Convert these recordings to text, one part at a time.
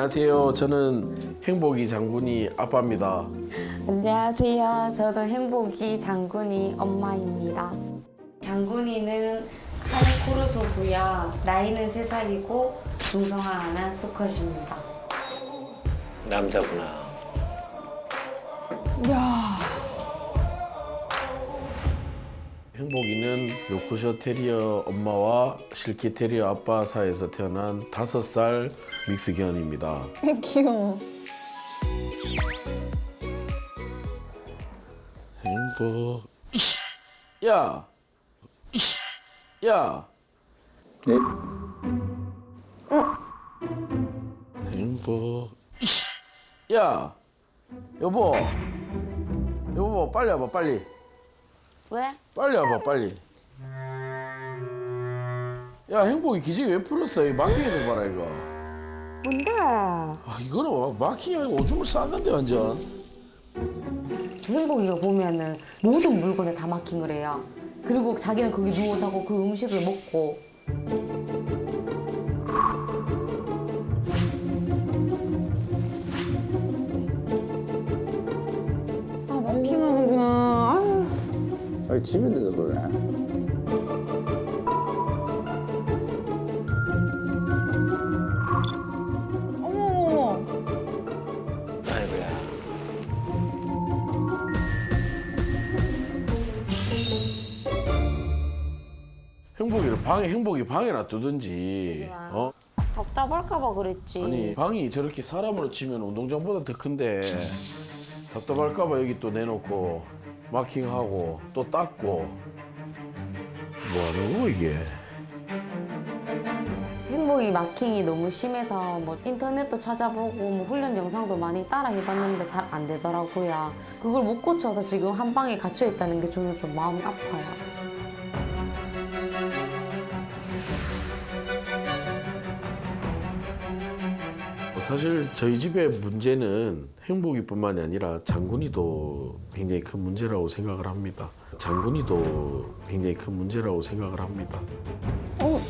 안녕하세요. 저는 행복이 장군이 아빠입니다. 안녕하세요. 저도 행복이 장군이 엄마입니다. 장군이는 카네코르소고요. 나이는 3살이고 중성화 안 한 수컷입니다. 남자구나. 야, 행복이는 요크셔 테리어 엄마와 실키 테리어 아빠 사이에서 태어난 5살 믹스견입니다. 귀여워. 행복. 이씨, 야, 이씨, 야. 네. 행복. 이씨, 야, 여보, 여보 빨리 와봐 빨리. 왜? 빨리 와봐 빨리. 야 행복이 기저귀 왜 풀었어? 이 마킹해도 봐라 이거. 뭔데? 아 이거는 마킹이 아니고 오줌을 쌌는데 완전. 행복이가 보면은 모든 물건에 다 마킹을 해요. 그리고 자기는 거기 누워 자고 그 음식을 먹고. 아, 마킹하는구나. 아유. 자기 집인데도 그러네. 어머. 아이고야. 행복이 방에 놔두든지. 어? 답답할까봐 그랬지. 아니 방이 저렇게 사람으로 치면 운동장보다 더 큰데 답답할까봐 여기 또 내놓고 마킹하고 또 닦고 뭐 하는 거 이게. 행복이 마킹이 너무 심해서 뭐 인터넷도 찾아보고 뭐 훈련 영상도 많이 따라 해봤는데 잘 안 되더라고요. 그걸 못 고쳐서 지금 한 방에 갇혀 있다는 게 저는 좀 마음이 아파요. 사실 저희 집의 문제는 행복이뿐만이 아니라 장군이도 굉장히 큰 문제라고 생각을 합니다. 장군이도 굉장히 큰 문제라고 생각을 합니다. 어,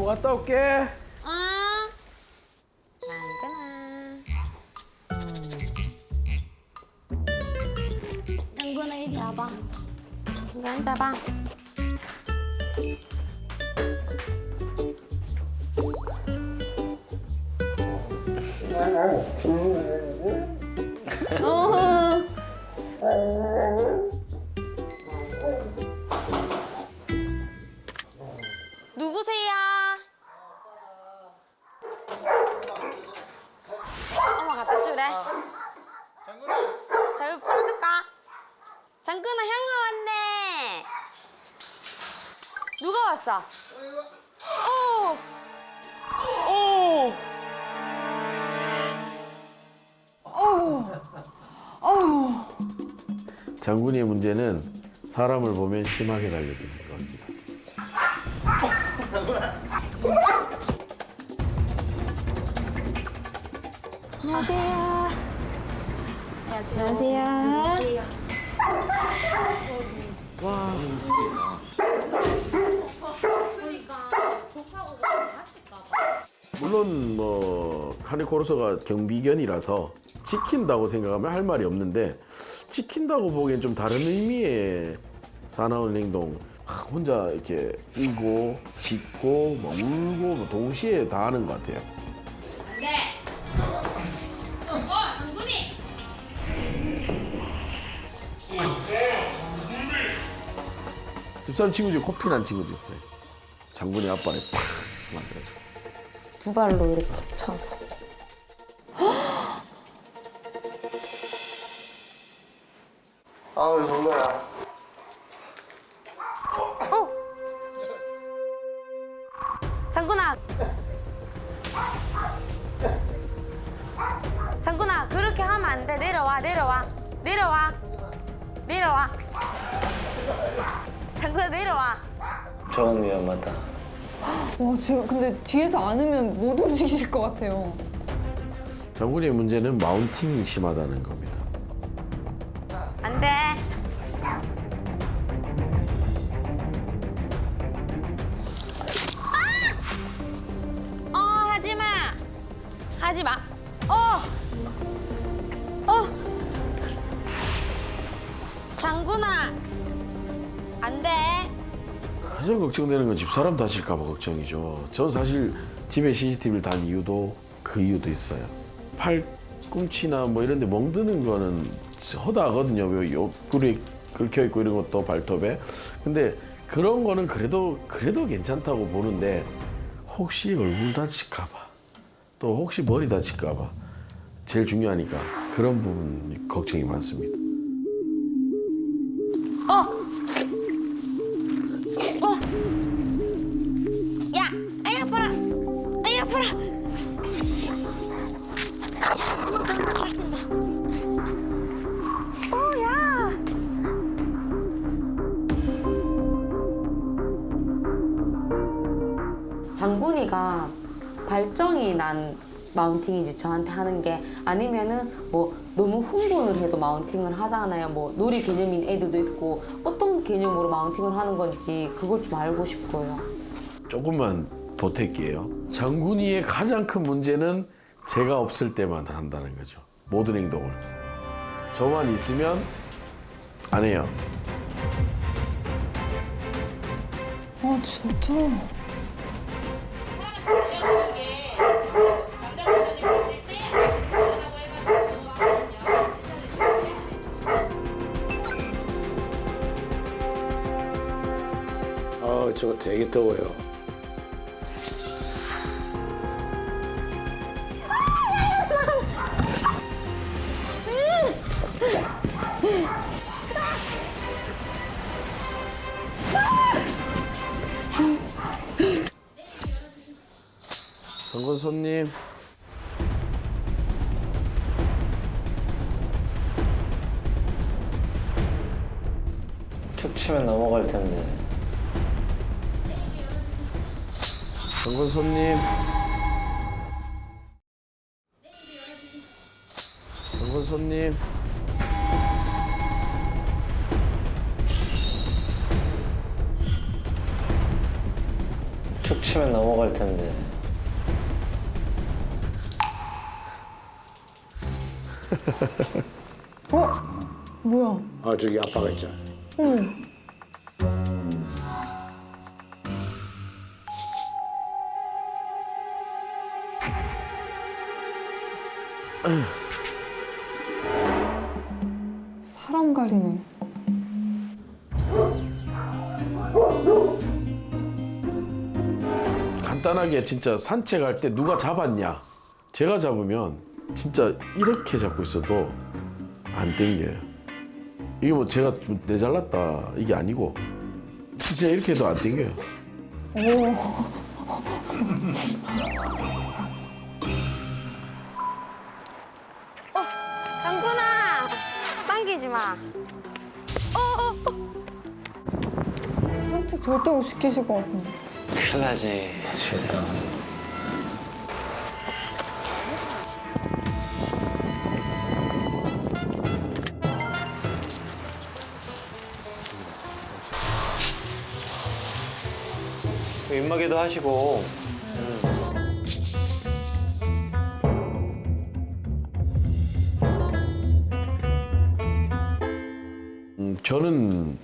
갔다 올게. 아, 장군아. 장군아 이리 와봐. 이리 앉아봐. 어. 누구세요? 엄마 갖다 주래. 장군아. 자, 이거 풀어줄까? 장군아, 형아 왔네. 누가 왔어? 오! 장군이의 문제는 사람을 보면 심하게 달려드는 겁니다. 안녕하세요. 물론 뭐 카네코르소가 경비견이라서 지킨다고 생각하면 할 말이 없는데 지킨다고 보기엔 좀 다른 의미의 사나운 행동. 혼자 이렇게 뛰고 짖고 뭐 울고 뭐 동시에 다 하는 것 같아요. 네. 장군이. 집사람 친구 중에 코피 난 친구도 있어요. 장군이 아빠를 팍 맞아가지고. 두 발로 이렇게 쳐서. 아우 놀라라. 장군아. 장군아, 그렇게 하면 안 돼. 내려와. 장군아, 내려와. 저건 위험하다. 와, 제가 근데 뒤에서 안으면 못 움직이실 것 같아요. 장군의 문제는 마운팅이 심하다는 겁니다. 안 돼. 하지 마. 장군아, 안 돼. 가장 걱정되는 건 집사람 다칠까 봐 걱정이죠. 저는 사실 집에 CCTV를 단 이유도 그 이유도 있어요. 팔꿈치나 뭐 이런 데 멍드는 거는 허다하거든요. 요 옆구리 긁혀 있고 이런 것도 발톱에. 근데 그런 거는 그래도 괜찮다고 보는데 혹시 얼굴 다칠까 봐 또 혹시 머리 다칠까 봐 제일 중요하니까 그런 부분 걱정이 많습니다. 야, 아이 아파라. 아이 아파라. 야. 장군이가 발정이 난 마운팅인지 저한테 하는 게 아니면은 뭐 너무 흥분을 해도 마운팅을 하잖아요. 뭐 놀이 개념인 애들도 있고 어떤 개념으로 마운팅을 하는 건지 그걸 좀 알고 싶고요. 조금만 보탤게요. 장군이의 가장 큰 문제는 제가 없을 때만 한다는 거죠. 모든 행동을. 저만 있으면 안 해요. 아 진짜. 저거 되게 더워요. 정건 손님. 툭 치면 넘어갈 텐데. 정건 손님. 정건 손님. 툭 치면 넘어갈 텐데. 뭐야? 아, 저기 아빠가 있잖아. 사람 가리네. 간단하게 진짜 산책할 때 누가 잡았냐? 제가 잡으면 진짜 이렇게 잡고 있어도 안 땡겨요. 이게 뭐 제가 좀 내잘났다 이게 아니고 진짜 이렇게 해도 안 땡겨요. 장군아, 당기지 마. 산책 절대 못 시키실 것 같은데. 큰일 나지. 미치겠다. 입마개도 하시고. 저는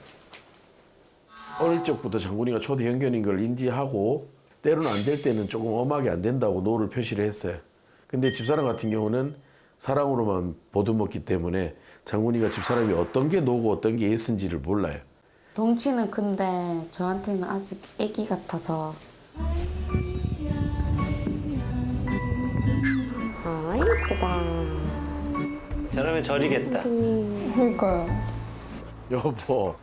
어릴 적부터 장군이가 초대형견인 걸 인지하고 때로는 안 될 때는 조금 엄하게 안 된다고 노를 표시를 했어요. 근데 집사람 같은 경우는 사랑으로만 보듬었기 때문에 장군이가 집사람이 어떤 게 노고 어떤 게 예스인지를 몰라요. 덩치는 큰데 저한테는 아직 애기 같아서. 아, 이쁘다. 저러면 저리겠다. 그러니까요. 여보,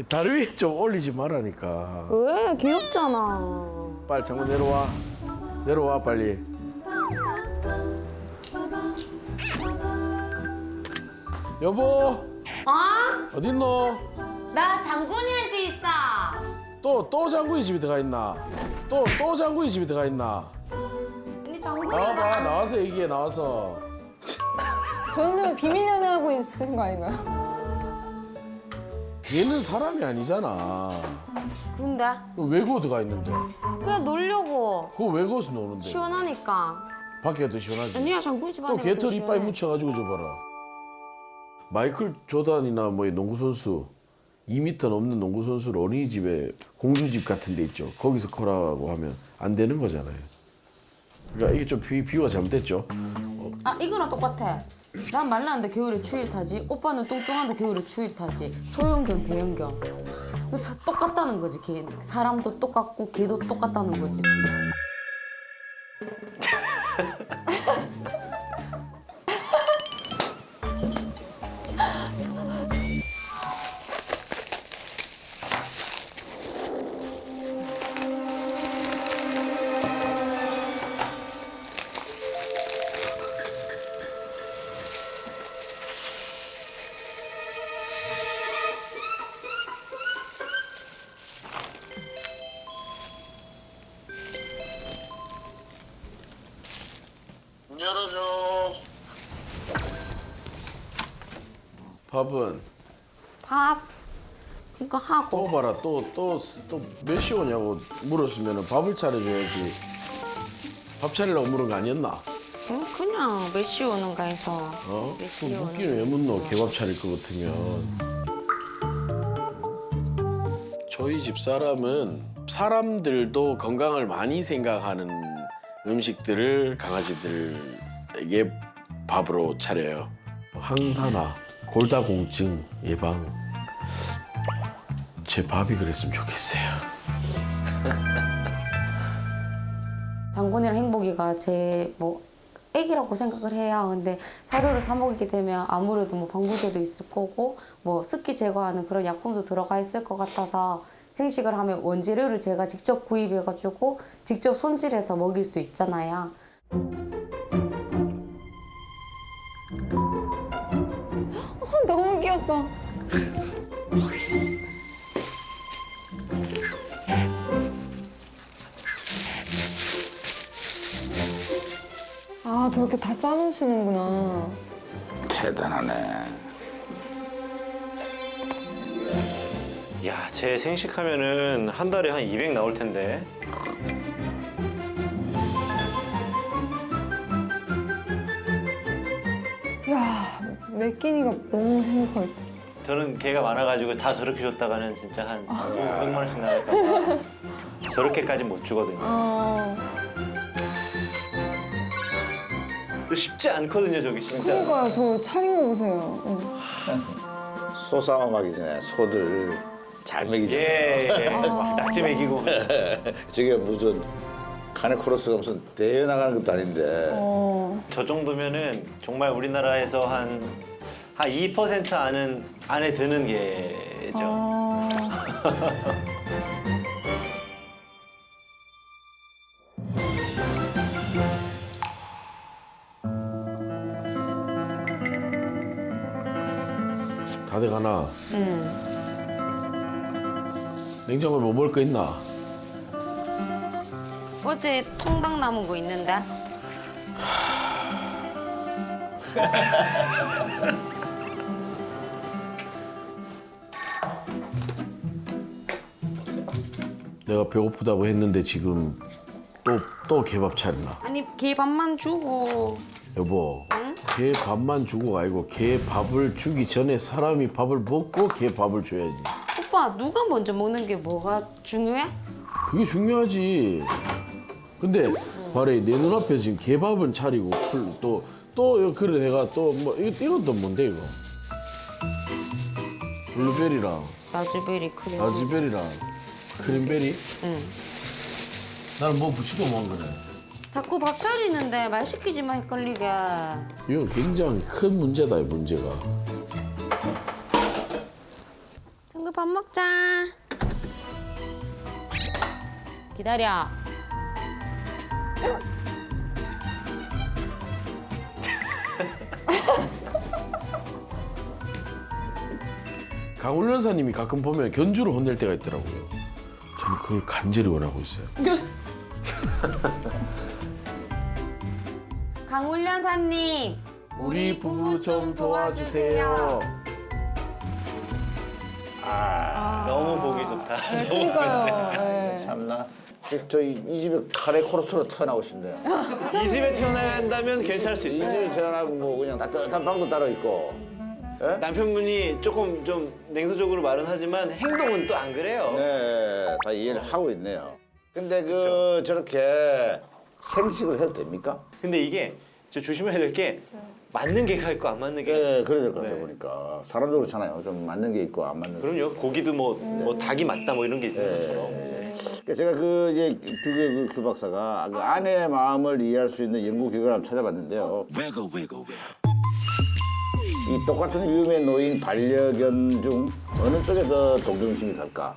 다리 위에 좀 올리지 말라니까. 왜? 귀엽잖아. 빨리 장군 내려와. 내려와 빨리. 여보, 아? 어딨노? 나 장군이한테 있어. 또 장군이 집에 들어가 있나? 또 장군이 집에 들어가 있나? 근데 장군이 나와봐, 나와서 얘기해, 나와서. 저 정도면 비밀 연애하고 있으신 거 아닌가요? 얘는 사람이 아니잖아. 근데 왜 그거 들어가 있는데? 그냥 놀려고. 그거 왜 거기서 노는데? 시원하니까. 밖에가 더 시원하지. 아니야 장군이 집 또 안에 개털 이빨 묻혀가지고 줘봐라. 마이클 조단이나 뭐 농구 선수 2m 넘는 농구 선수를 어린이집에 공주집 같은 데 있죠. 거기서 커라고 하면 안 되는 거잖아요. 그러니까 이게 좀 비유가 잘못됐죠. 아 이거랑 똑같아. 난 말랐는데 겨울에 추위를 타지. 오빠는 뚱뚱한데 겨울에 추위를 타지. 소형견 대형견. 그래서 똑같다는 거지. 걔 사람도 똑같고 걔도 똑같다는 거지. 문 열어줘. 밥은 밥 이거 또 하고. 봐라. 또 몇 시 오냐고 물었으면 밥을 차려줘야지. 밥 차리려고 물은 거 아니었나? 그냥 몇 시 오는가 해서. 어? 몇 그 시에 오는 묻기는 왜 묻노? 개밥 차릴 것 같으면. 저희 집 사람은 사람들도 건강을 많이 생각하는 음식들을 강아지들에게 밥으로 차려요. 항산화, 골다공증 예방. 제 밥이 그랬으면 좋겠어요. 장군이랑 행복이가 제 뭐 애기라고 생각을 해요. 근데 사료를 사 먹이게 되면 아무래도 뭐 방부제도 있을 거고 뭐 습기 제거하는 그런 약품도 들어가 있을 것 같아서 생식을 하면 원재료를 제가 직접 구입해가지고 직접 손질해서 먹일 수 있잖아요. 너무 귀엽다. 아 저렇게 다 짜놓으시는구나. 대단하네. 야, 쟤 생식하면은 한 달에 한 200 나올 텐데. 야 매끼니가 너무 행복할. 저는 개가 많아가지고 다 저렇게 줬다가는 진짜 한 500만 원씩 나갈까 봐. 저렇게까지 못 주거든요. 쉽지 않거든요, 저기 진짜. 그러니까요. 저 차린 거 보세요. 소 싸움하기 전에 소들 잘 먹이죠. 예, 막 낙지 먹이고. 저게 무슨 카네코러스가 무슨 대회 나가는 것도 아닌데 저 정도면은 정말 우리나라에서 한 2% 안에 드는 게죠. 다 돼가나? 냉장고에 뭐 먹을 거 있나? 어제 통닭 남은 거 있는데? 내가 배고프다고 했는데 지금 또 개밥 차리나? 아니 개 밥만 주고. 여보, 개 밥만 주고가 아니고 개 밥을 주기 전에 사람이 밥을 먹고 개 밥을 줘야지. 오빠 누가 먼저 먹는 게 뭐가 중요해? 그게 중요하지. 근데 봐래 내 눈앞에 지금 개밥은 차리고 또 그래 내가 또 뭐 이건 또 뭔데 이거? 블루베리랑 라즈베리 크림. 라즈베리랑 크림베리? 응. 나는 뭐 붙이고 먹은 거네. 자꾸 밥 차리는데 말 시키지 마 헷갈리게. 이건 굉장히 큰 문제다 이 문제가. 정글 밥 먹자. 기다려. 강훈 여사님이 가끔 보면 견주를 혼낼 때가 있더라고요. 저는 그걸 간절히 원하고 있어요. 강훈련사님. 우리 부부 좀 도와주세요. 너무 보기 좋다. 그러니까요. 네. 참나 이 집에 카레 코러스로 태어나고 싶네요. 이 집에 태어나야 한다면 괜찮을 수 이 있어요. 집에 태어나고 뭐 그냥 따뜻한 방도 따로 있고. 남편분이 조금 좀 냉소적으로 말은 하지만 행동은 또 안 그래요. 네, 다 이해를 하고 있네요. 근데 그 저렇게 생식을 해도 됩니까? 근데 이게 저 조심해야 될 게 맞는 개가 있고 안 맞는 개가 있어요. 네, 그래야 될 것 같아 네. 보니까 사람도 그렇잖아요. 좀 맞는 게 있고 안 맞는 게. 그럼요. 고기도 뭐 닭이 맞다 뭐 이런 게 있는 것처럼. 그러니까 제가 그 이제 그 박사가 그 아내의 마음을 이해할 수 있는 연구 결과를 한번 찾아봤는데요. 이 똑같은 위험에 놓인 반려견 중 어느 쪽에 더 동정심이 갈까?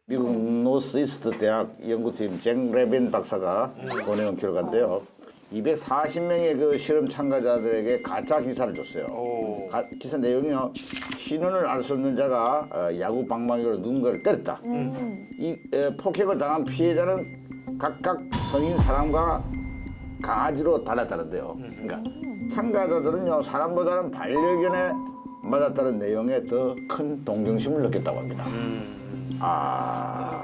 미국 노스이스트 대학 연구팀 잭 레빈 박사가 보내온 결과인데요. 240명의 그 실험 참가자들에게 가짜 기사를 줬어요. 기사 내용이요. 신원을 알 수 없는 자가 야구 방망이로 누군가를 때렸다. 이 폭행을 당한 피해자는 각각 성인 사람과 강아지로 달랐다는데요. 그러니까 참가자들은요 사람보다는 반려견에 맞았다는 내용에 더 큰 동정심을 느꼈다고 합니다.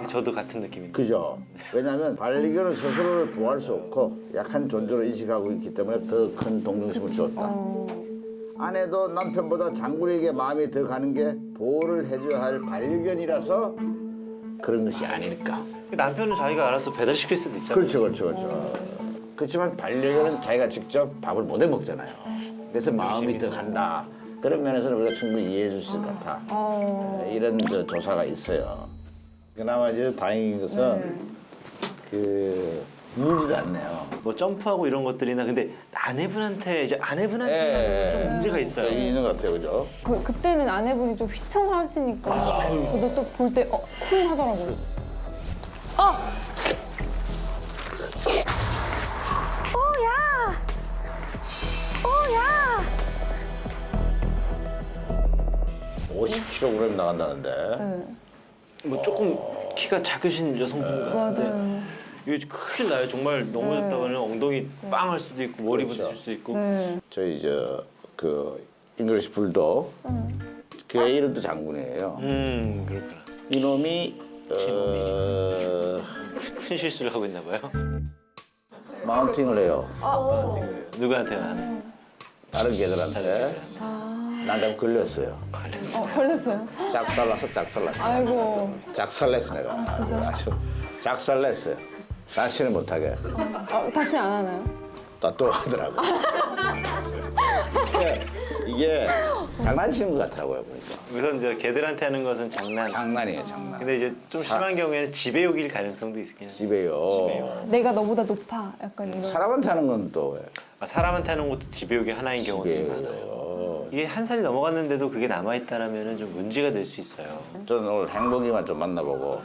저도 같은 느낌인데. 그죠? 왜냐하면 반려견은 스스로를 보호할 수 없고 약한 존재로 인식하고 있기 때문에 더 큰 동정심을 주었다. 아내도 남편보다 장군에게 마음이 더 가는 게 보호를 해줘야 할 반려견이라서 그런 것이 아닐까. 남편은 자기가 알아서 배달시킬 수도 있잖아요. 그렇죠. 그렇지만 반려견은 자기가 직접 밥을 못 해 먹잖아요. 그래서 마음이 더 간다. 그런 면에서는 우리가 충분히 이해해 줄 수 있을 것 같아. 이런 조사가 있어요. 그나마 이제 다행인 것은 그 물지도 않네요. 뭐 점프하고 이런 것들이나 근데 아내분한테는 좀 문제가 있어요. 있는 것 같아요, 그죠? 그때는 아내분이 좀 휘청하시니까 저도 또 볼 때 쿵 하더라고요. 오야! 50kg 나간다는데. 네. 뭐 조금 키가 작으신 여성분 같은데 맞아요. 이게 큰일 나요. 정말 넘어졌다가는 엉덩이 빵 할 수도 있고 머리 그렇죠. 부딪힐 수도 있고. 네. 저희 그 잉글리시 불독 걔 이름도 장군이에요. 그렇구나. 이놈이 큰 실수를 하고 있나 봐요. 마운팅을 해요. 누구한테나. 다른 개들한테. 나한테 걸렸어요. 걸렸어요? 짝살났어. 아이고. 작살냈어 내가. 아주 작살냈어요. 다시는 못하게. 다시 안 하나요? 또 하더라고. 이게 장난치는 것 같더라고요 보니까. 우선 저 개들한테 하는 것은 장난이에요, 장난. 근데 이제 좀 심한 경우에는 지배욕일 가능성도 있긴 해요. 집에요. 내가 너보다 높아. 약간 이런. 사람한테 하는 건 또 왜? 사람한테 하는 것도 지배욕의 하나인 경우들이 많아요. 집에요. 이게 한 살이 넘어갔는데도 그게 남아있다라면 좀 문제가 될 수 있어요. 저는 오늘 행복이만 좀 만나보고.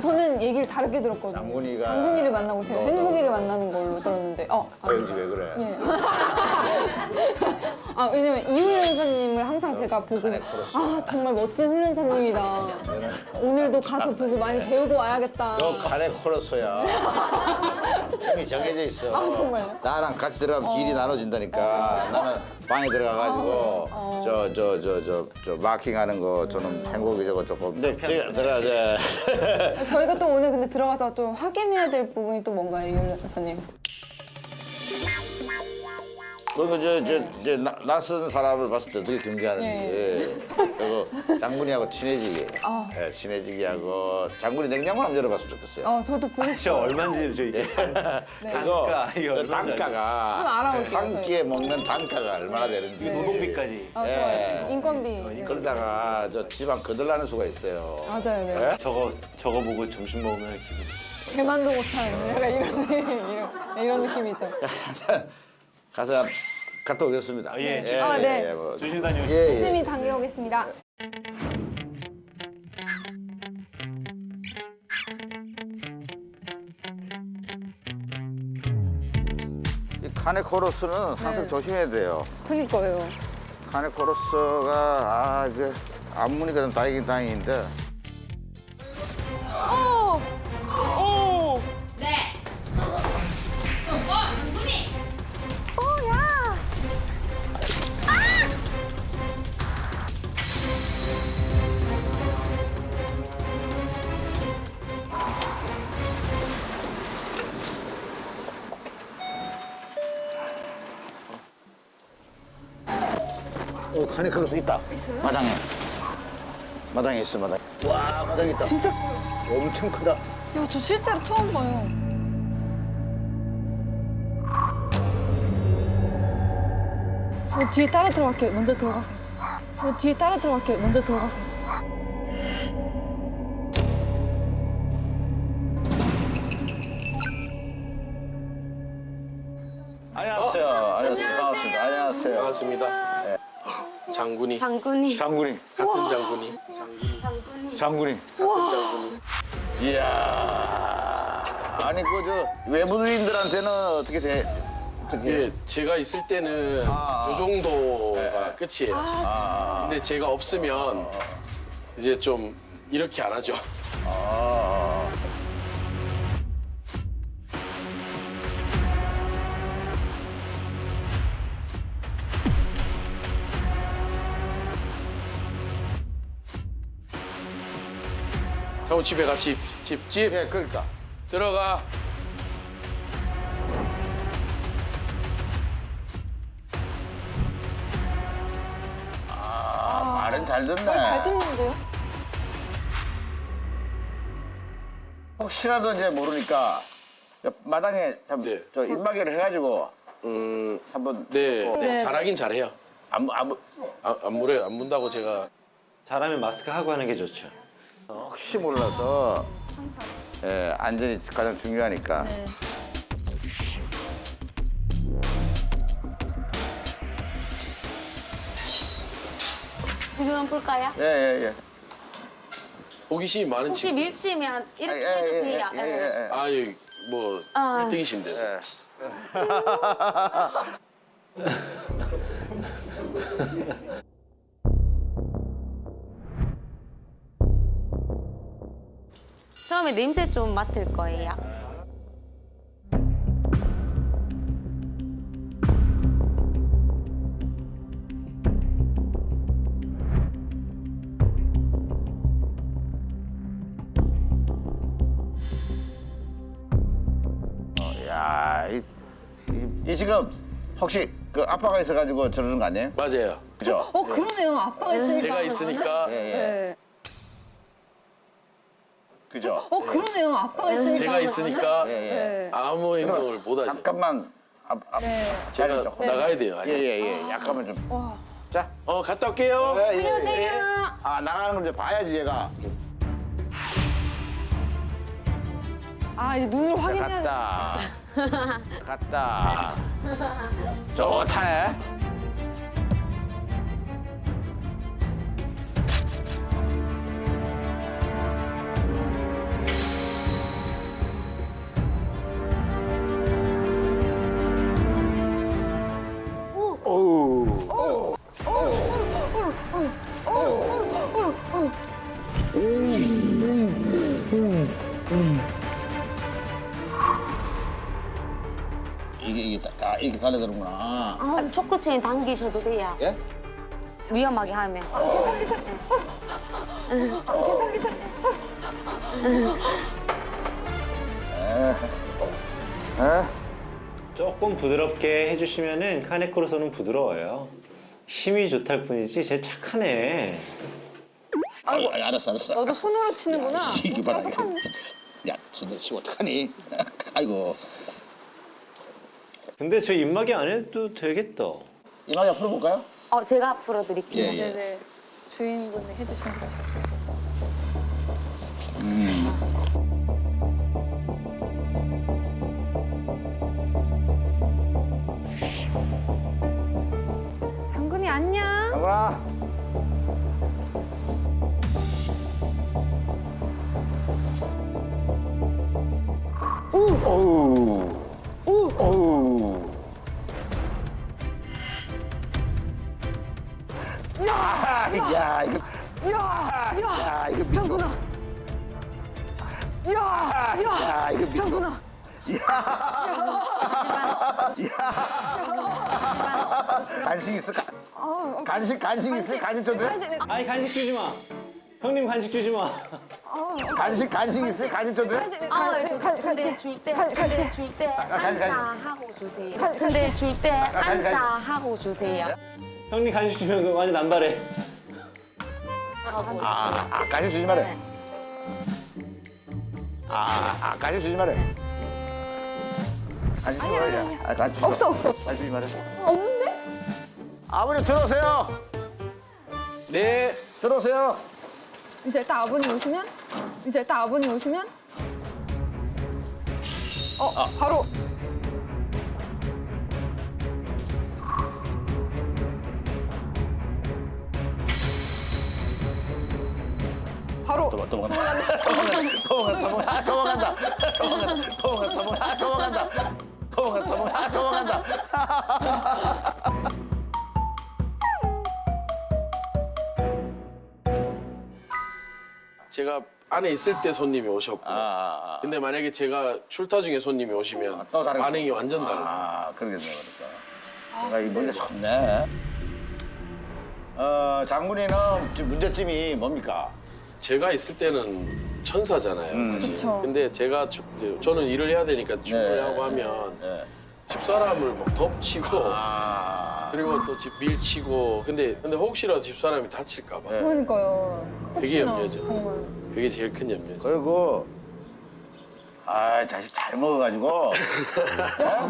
저는 얘기를 다르게 들었거든요. 장군이를 만나고 제가 행복이를 만나는 걸로 들었는데. 영지 왜 그래? 예. 왜냐면 이훈 연사님을 항상 제가 보고 정말 멋진 훈련사님이다. 오늘도 가서 보고 많이 배우고 와야겠다. 너 카레 코러스야. 힘이 정해져 있어. 정말요? 나랑 같이 들어가면 길이 나눠진다니까. 나는 방에 들어가가지고 저 마킹하는 거 저는 행복이 저거 조금. 근데 제가 저희가 또 오늘 근데 들어가서 좀 확인해야 될 부분이 또 뭔가요, 이훈 연사님? 그리고 이제 낯선 사람을 봤을 때 어떻게 경계하는지. 그리고 장군이하고 친해지게. 친해지게 하고 장군이 냉장고 한번 열어봤으면 좋겠어요. 저도 보고 저 싶어요. 얼마인지 저 이게 단가 이게 얼마인지 알겠어요. 단가가 한번 알아볼게요, 한 끼에 먹는 단가가 얼마나 되는지. 노동비까지. 좋아요. 인건비. 그러다가 저 집안 거들나는 수가 있어요. 맞아요, 네. 저거 보고 점심 먹으면 기분. 개만도 못하는 약간 이런 느낌이죠. 가서 갔다 오겠습니다. 예. 네. 뭐. 조심히 다녀오세요. 조심히 당겨오겠습니다. 이 카네코러스는 항상 조심해야 돼요. 그니까요. 카네코러스가 이게 앞무늬가 좀 다행이긴 다행인데. 카니크로스 있다. 마당에. 마당에 있어, 마당. 와, 마당에 있다. 진짜 엄청 크다. 야, 저 실제로 처음 봐요. 저 뒤에 따라 들어갈게요. 먼저 들어가세요. 저 뒤에 따라 들어갈게요. 먼저 들어가세요. 안녕하세요. 안녕하세요. 반갑습니다. 안녕하세요. 반갑습니다. 장군이 장군이. 장군이. 같은 장군이. 장군이. 이야. 아니, 외부인들한테는 어떻게 돼? 어떻게. 예, 제가 있을 때는 요 정도가 끝이에요. 근데 제가 없으면 이제 좀 이렇게 안 하죠. 자, 집에 가, 집. 예, 그러니까. 들어가. 말은 잘 듣네. 잘 듣는데요? 혹시라도 이제 모르니까 마당에 참 네. 저 입마개를 해가지고 한번 네, 잘하긴 잘해요. 안 안 문다고 제가. 잘하면 마스크 하고 하는 게 좋죠. 혹시 몰라서 안전이 가장 중요하니까. 지금 볼까요? 예. 호기심이 많은 혹시 친구. 밀치면 이렇게 예, 해도 예, 돼요. 예, 예. 아유, 뭐, 아. 1등이신데. 예. 처음에 냄새 좀 맡을 거예요. 야, 이 지금 혹시 그 아빠가 있어가지고 저러는 거 아니에요? 맞아요. 그죠? 그러네요. 아빠가 있으니까. 제가 있으니까, 예. 네. 그죠? 그러네요. 아빠가 있으니까. 제가 있으니까 예. 아무 행동을 못 하죠. 잠깐만. 제가 조금. 나가야 돼요. 예. 약간만 좀. 자. 갔다 올게요. 안녕하세요. 아, 나가는 걸 이제 봐야지, 얘가. 아, 이제 눈으로 확인해야 돼. 갔다. 좋다네. 이게 달려드는구나. 초크 체인 당기셔도 돼요. 예? 위험하게 하면. 조금 부드럽게 해주시면은 카네크로소는 부드러워요. 힘이 좋다할 뿐이지 쟤 착하네. 아이고, 알았어. 너도 손으로 치는구나. 이게 봐라. 이거. 야, 손으로 치면 어떡하니? 아이고. 근데 저 입마개 안 해도 되겠다. 이마개 풀어볼까요? 제가 풀어드릴게요. 예. 네네. 주인분이 해주신 거지. 장군이 안녕. 장군아. 오. 야, 이거. 야, 이거 미쳐. 장군아. 야, 이거 미쳐. 장군아. 간식 있어? 간식 있어? 간식 줘도 돼? 아니 간식 주지 마. 형님 간식 주지 마. 간식 있어? 간식 줘도 돼? 근데 줄 때 간식. 앉아 하고 주세요. 근데 줄 때 앉아 하고 주세요. 형님 간식 주면 그 완전 남발해. 간식 주지 말해. 간식 주지 말해. 간식 주지 말해. 간식 주지 없어 없어 없어. 간식 주지 말해. 없는데? 아버님 들어오세요. 네. 들어오세요. 이제 딱 아버님 오시면 바로 도망간다. 제가 안에 있을 때 손님이 오셨고 근데 만약에 제가 출타 중에 손님이 오시면 또 다른 반응이 완전 달라요. 그러겠네 그러니까. 내가 이 문제 좋네. 장군이는 지금 문제점이 뭡니까? 제가 있을 때는 천사잖아요, 사실. 근데 제가 저는 일을 해야 되니까 출근을 네. 하고 하면 네. 집사람을 막 덮치고 그리고 또 집 밀치고 근데 혹시라도 집사람이 다칠까 봐 그러니까요. 그게 혹시나, 염려죠. 정말. 그게 제일 큰 염려죠. 그리고 자식 잘 먹어가지고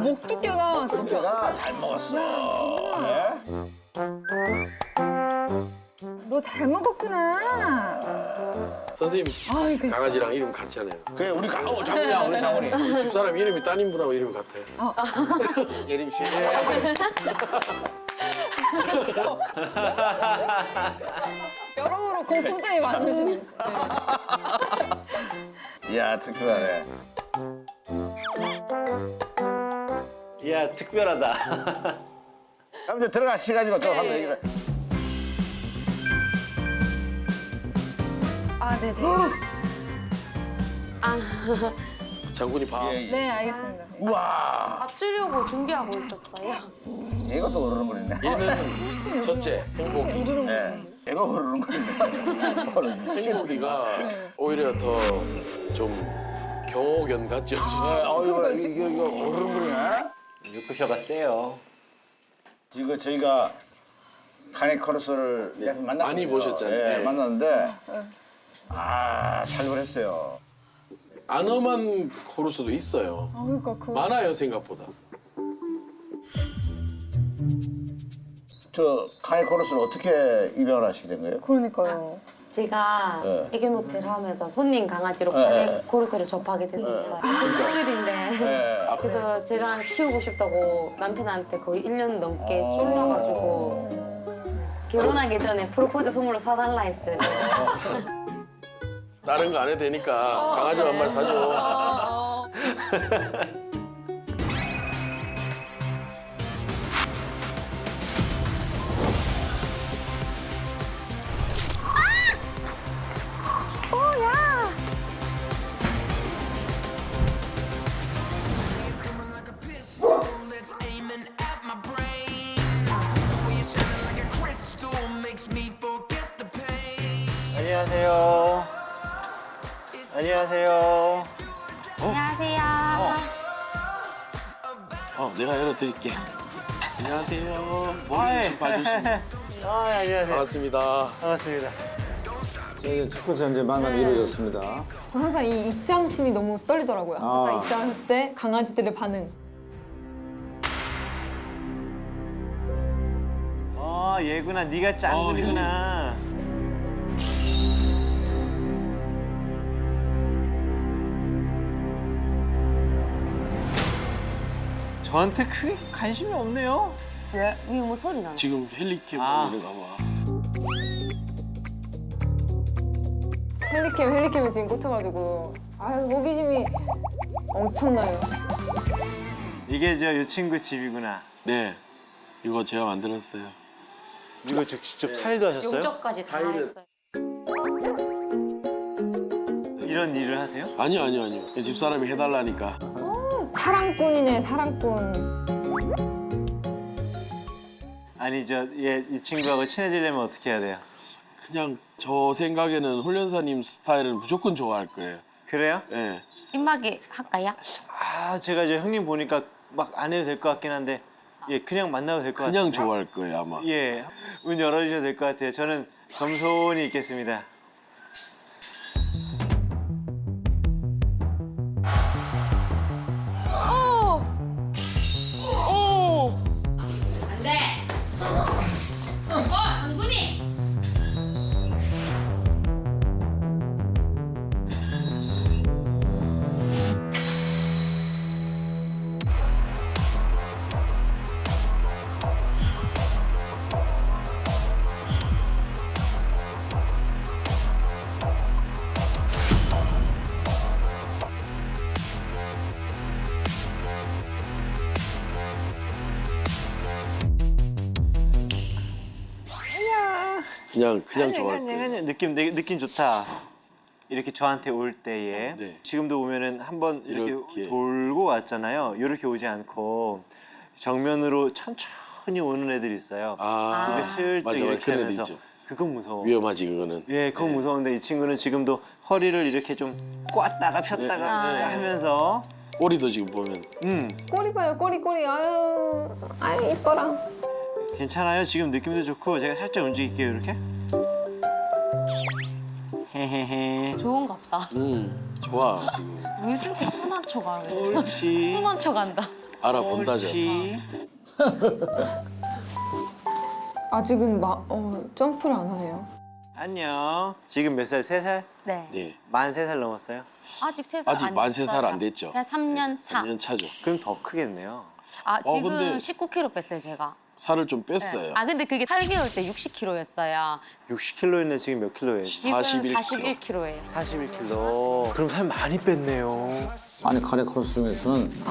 목 두께가 진짜. 진짜가 잘 먹었어. 예? 너 잘 먹었구나. 선생님 아이, 그- 강아지랑 이름 같잖아요. 그래 우리 장군이야 우리 장군이. 집사람 이름이 따님분하고 이름 같아요. 예림 씨. 여러모로 공통점이 많으시네. 이야 특별하네. 이야 특별하다. 그럼 이제 들어가 시간이고 또 한번 얘기를. 아, 네네. 장군이 봐. 예, 예. 네, 알겠습니다. 우와 밥 주려고 준비하고 있었어요. 얘가 또 흐르는거리네. 얘는 첫째 행복이. 네. 얘가 흐르는거리네. 행복이가 오히려 더 좀 경호견 같죠. 이거 흐르는거리네. 유쿠셔가 세요. 지금 저희가 카네코르스를 만났거든요. 많이 보셨잖아요. 예, 네. 만났는데 살벌했어요. 안엄한 코르스도 있어요. 그러니까 많아요 생각보다. 저 카네코르스를 어떻게 입양을 하시게 된 거예요? 그러니까요. 제가 네. 애견호텔 하면서 손님 강아지로 네. 코르스를 접하게 됐었어요. 일주일인데. 네. 그래서 제가 키우고 싶다고 남편한테 거의 1년 넘게 쫄라가지고 결혼하기 전에 프로포즈 선물로 사달라 했어요. 제가. 다른 거 안 해도 되니까 강아지 한 마리 사줘. Bullets aiming at my brain. The way you're shining like a crystal makes me forget the pain. 안녕하세요. 안녕하세요. 안녕하세요. 내가 열어드릴게. 안녕하세요. 아이. 머리 좀 봐주시면 안녕하세요. 반갑습니다. 반갑습니다. 저희 첫 번째 이제 만남이 이루어졌습니다. 전 항상 이 입장심이 너무 떨리더라고요. 아. 딱 입장했을 때 강아지들의 반응. 얘구나. 네가 짱구리구나. 저한테 크게 관심이 없네요. 왜? 이거 뭐 소리 나나? 지금 헬리캠 아. 이런가 봐. 헬리캠에 지금 꽂혀가지고 호기심이 엄청나요. 이게 이 친구 집이구나. 네, 이거 제가 만들었어요. 이거 직접 타일도 하셨어요? 용접까지 다 타일은- 했어요. 이런 일을 하세요? 아니요. 집사람이 해달라니까. 사랑꾼이네, 사랑꾼. 아니 이 친구하고 친해지려면 어떻게 해야 돼요? 그냥 저 생각에는 훈련사님 스타일은 무조건 좋아할 거예요. 그래요? 예. 입마개 할까요? 제가 형님 보니까 막 안 해도 될 것 같긴 한데 예, 그냥 만나도 될 것 같아요. 그냥 좋아할 거예요 아마. 예, 문 열어주셔도 될 것 같아요. 저는 겸손히 있겠습니다. 그냥 좋아할 거예요. 아니, 느낌 좋다. 이렇게 저한테 올 때에 네. 지금도 오면은 한번 이렇게 이렇게. 돌고 왔잖아요. 이렇게 오지 않고 정면으로 천천히 오는 애들이 있어요. 그게 슬쩍 맞아, 이렇게 그런 애들 하면서 있죠. 그건 무서워. 위험하지 그거는. 예, 그건 무서운데 이 친구는 지금도 허리를 이렇게 좀 꽈다가 폈다가 네. 하면서 꼬리도 지금 보면 꼬리 봐요, 꼬리. 아유, 이뻐라. 괜찮아요. 지금 느낌도 좋고 제가 살짝 움직일게요. 이렇게. 헤헤헤. 좋은갑다. 좋아 지금. 왜 저렇게 순한 척하래? 옳지. 순한 척한다. 알아본다죠. 옳지. 아직은 점프를 안 하네요. 안녕. 지금 몇 살? 3살? 네. 네. 만 3살 넘었어요? 아직 3살 아직 안 만 3살 됐어요. 안 됐죠. 그냥 3년 차. 3년 차죠. 그럼 더 크겠네요. 아, 지금 근데- 19kg 뺐어요, 제가. 살을 좀 뺐어요. 아, 근데 그게 8개월 때 60kg였어요. 60kg였네. 지금 몇 킬로예요? 지금 41kg. 41kg예요. 41kg. 그럼 살 많이 뺐네요. 아니 카레 코스 중에서는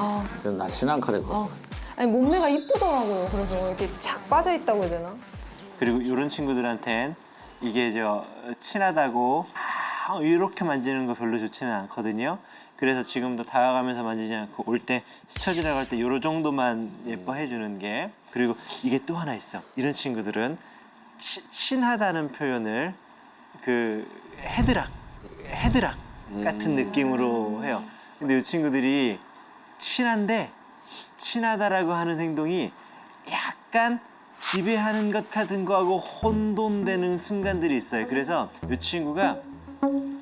날씬한 카레 코스. 아니, 몸매가 이쁘더라고요. 그래서 이렇게 착 빠져 있다고 해야 되나? 그리고 이런 친구들한텐 이게 친하다고 이렇게 만지는 거 별로 좋지는 않거든요. 그래서 지금도 다가가면서 만지지 않고 올 때 스쳐 지나갈 때 요런 정도만 예뻐해 주는 게. 그리고 이게 또 하나 있어. 이런 친구들은 친하다는 표현을 그 헤드락 같은 느낌으로 해요. 근데 이 친구들이 친한데 친하다라고 하는 행동이 약간 지배하는 것 같은 거하고 혼돈되는 순간들이 있어요. 그래서 이 친구가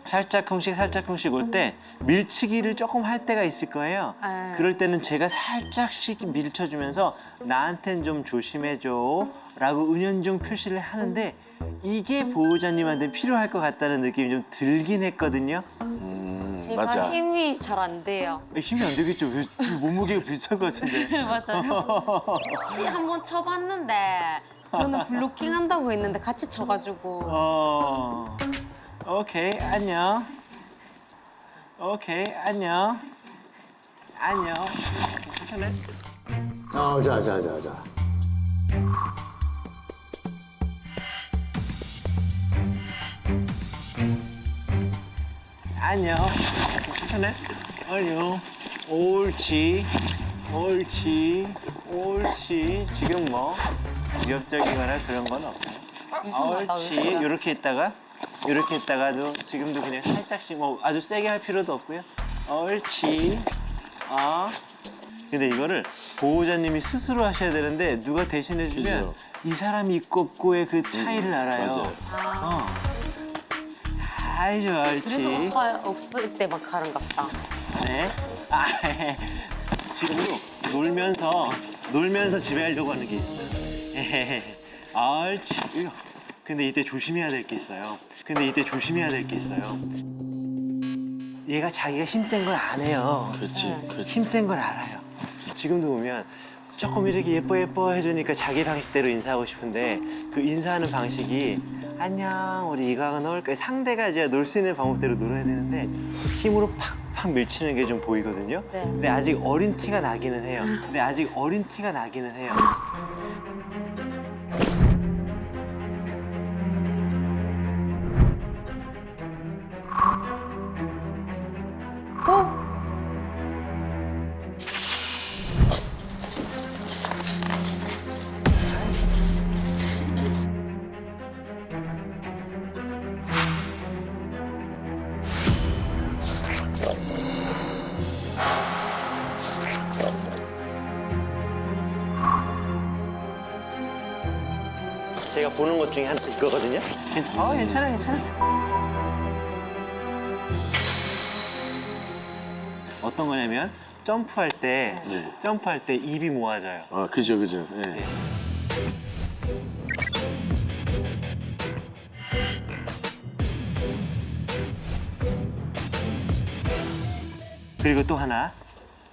살짝쿵씩 올 때 밀치기를 조금 할 때가 있을 거예요. 아. 그럴 때는 제가 살짝씩 밀쳐주면서 나한텐 좀 조심해줘 라고 은연중 표시를 하는데 이게 보호자님한테 필요할 것 같다는 느낌이 좀 들긴 했거든요. 제가 맞아. 힘이 잘 안 돼요. 힘이 안 되겠죠. 왜 몸무게가 비슷한 것 같은데. 맞아요. 한번 쳐봤는데 저는 블로킹 한다고 했는데 같이 쳐가지고 오케이, 안녕. 오케이, 안녕. 안녕. 괜찮네? 자. 안녕. 괜찮네? 안녕. 옳지. 지금 뭐 위협적이거나 그런 건 없어요. 이상하다. 옳지. 이렇게 있다가도 지금도 그냥 살짝씩 뭐 아주 세게 할 필요도 없고요. 옳지. 근데 이거를 보호자님이 스스로 하셔야 되는데 누가 대신해주면 그죠. 이 사람이 있고 없고의 그 차이를 알아요. 맞아요. 아이 좋아, 그래서 옳지. 오빠 없을 때만 가는갑다. 네. 지금도 놀면서 지배하려고 하는 게 있어요. 옳지. 근데 이때 조심해야 될 게 있어요. 얘가 자기가 힘센 걸 안 해요. 그렇지. 힘센 걸 알아요. 지금도 보면 조금 이렇게 예뻐 해주니까 자기 방식대로 인사하고 싶은데 그 인사하는 방식이 안녕 우리 이강은 놀까 상대가 이제 놀 수 있는 방법대로 놀아야 되는데 힘으로 팍팍 밀치는 게 좀 보이거든요. 네. 근데 아직 어린 티가 나기는 해요. 보는 것 중에 이거거든요. 괜찮아. 어떤 거냐면 점프할 때 입이 모아져요. 아, 그죠. 예. 그리고 또 하나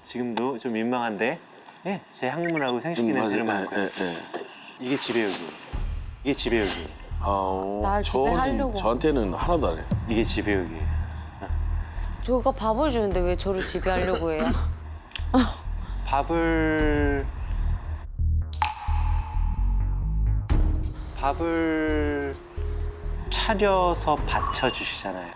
지금도 좀 민망한데 제 학문하고 생식기 냄새를 맡고 이게 지배욕이에요. 날 지배하려고. 저한테는 하나도 안 해. 이게 지배욕이에요. 저가 밥을 주는데 왜 저를 지배하려고 해요? 밥을 차려서 받쳐주시잖아요.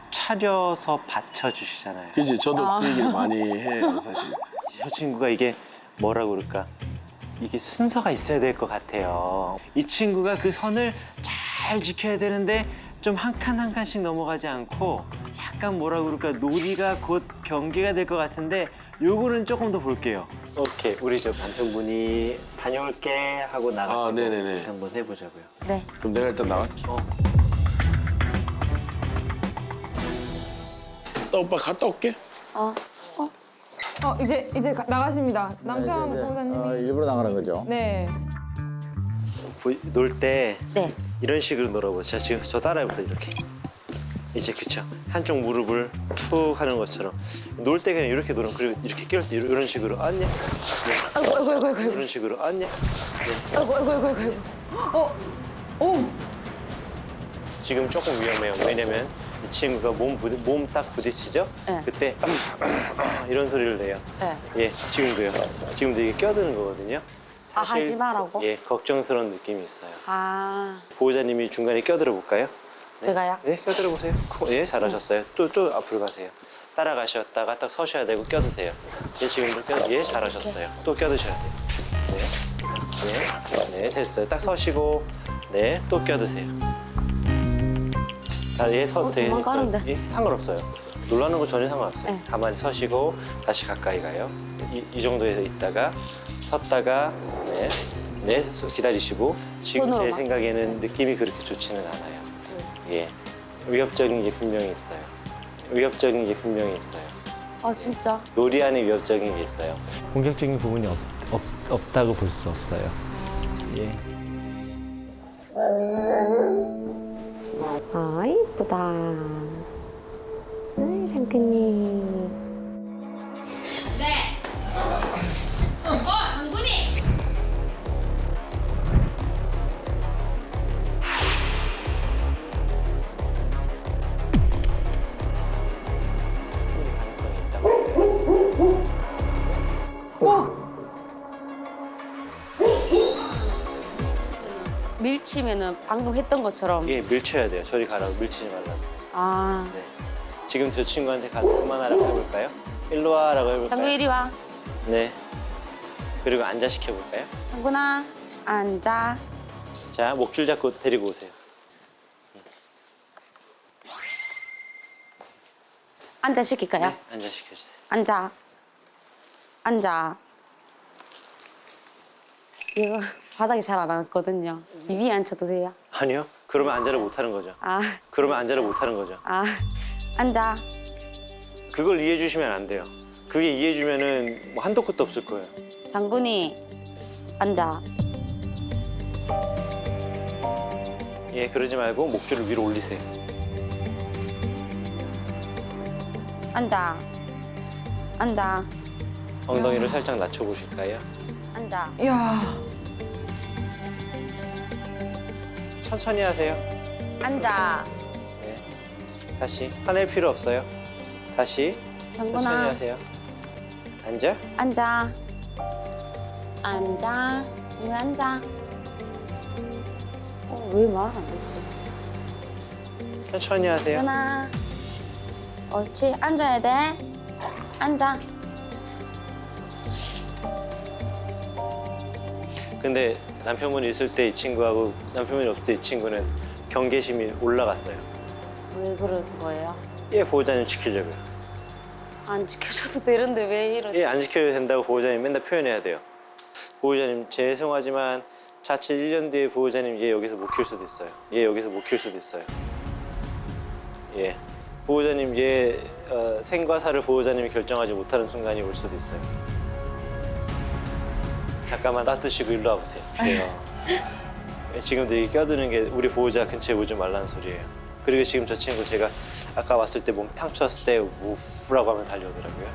그지? 저도 그 얘기를 많이 해요, 사실. 저 친구가 이게 뭐라고 그럴까? 이게 순서가 있어야 될 것 같아요. 이 친구가 그 선을 잘 지켜야 되는데 좀 한 칸 한 칸씩 넘어가지 않고 약간 뭐라고 그럴까? 놀이가 곧 경계가 될 것 같은데 요거는 조금 더 볼게요. 오케이, 우리 저 남편분이 다녀올게 하고 나가서 아, 네네네. 이렇게 한번 해보자고요. 네. 그럼 내가 일단 나갈게. 오빠 갔다 올게. 이제 나가십니다. 남편 이제, 보호사님이. 일부러 나가는 거죠. 네. 놀 때 네. 이런 식으로 놀아보세요. 지금 저 따라해보세요. 이렇게. 이제 그쵸. 한쪽 무릎을 툭 하는 것처럼. 놀 때 그냥 이렇게 놀면 그리고 이렇게 끼울 때 이런 식으로 안녕. 아이고. 이런 식으로 안녕. 아이고. 오. 지금 조금 위험해요. 왜냐면 이 친구가 몸 딱 부딪히죠? 네. 그때 이런 소리를 내요. 네. 예, 지금도요. 지금도 이게 껴드는 거거든요. 아, 하지 말라고? 예, 걱정스러운 느낌이 있어요. 아, 보호자님이 중간에 껴들어 볼까요? 제가요? 네, 껴들어 보세요. 예, 잘하셨어요. 또 앞으로 가세요. 따라가셨다가 딱 서셔야 되고 껴드세요. 예, 지금도 예, 잘하셨어요. 또 껴드셔야 돼요. 네, 됐어요. 딱 서시고, 네, 또 껴드세요. 자, 예, 도망가는데. 예, 상관없어요. 놀라는 거 전혀 상관없어요. 네. 가만히 서시고 다시 가까이 가요. 이 정도에서 있다가 섰다가 네, 기다리시고 지금 제 손으로만? 생각에는 느낌이 그렇게 좋지는 않아요. 예, 위협적인 게 분명히 있어요. 아 진짜? 놀이 안에 위협적인 게 있어요. 공격적인 부분이 없다고 볼 수 없어요. 예. 아 이쁘다. 아이 샹크님. 충분히 가능성이 있다고 봐요. 밀치면은 방금 했던 것처럼. 예, 밀쳐야 돼요. 저리 가라고 밀치지 말라고. 아. 네. 지금 저 친구한테 가서 그만하라고 해볼까요? 일로 와라고 해볼까요? 장구 이리 와. 네. 그리고 앉아 시켜볼까요? 장구나 앉아. 자, 목줄 잡고 데리고 오세요. 앉아 시킬까요? 네, 앉아 시켜주세요. 앉아. 앉아. 이거 바닥에 잘 안 앉거든요. 이 위에 앉혀도 돼요? 아니요. 그러면 앉아를 못하는 거죠. 아. 아. 앉아. 그걸 이해해 주시면 안 돼요. 그게 이해해 주면은 뭐 한도 끝도 없을 거예요. 장군이 앉아. 예, 그러지 말고 목줄을 위로 올리세요. 앉아. 앉아. 엉덩이를 살짝 낮춰 보실까요? 앉아. 이야. 천천히 하세요. 앉아. 네. 다시 화낼 필요 없어요. 다시 천천히 장군아 하세요. 앉아. 앉아. 앉아. 지금 앉아. 왜 말 안 듣지? 천천히 하세요. 장군아. 옳지. 앉아야 돼. 앉아. 근데 남편분이 있을 때 이 친구하고 남편분이 없을 때 이 친구는 경계심이 올라갔어요. 왜 그런 거예요? 얘 보호자님 지키려고요. 안 지켜줘도 되는데 왜 이러지? 얘 안 지켜도 된다고 보호자님 맨날 표현해야 돼요. 보호자님 죄송하지만 자칫 1년 뒤에 보호자님 얘 여기서 못 키울 수도 있어요. 얘 여기서 못 키울 수도 있어요. 예. 보호자님 얘 생과 사를 보호자님이 결정하지 못하는 순간이 올 수도 있어요. 잠깐만 놔두시고 일로 와보세요. 그래요. 지금도 여기 껴드는 게 우리 보호자 근처에 오지 말라는 소리예요. 그리고 지금 저 친구 제가 아까 왔을 때 몸 탕 쳤을 때 우프라고 하면 달려오더라고요.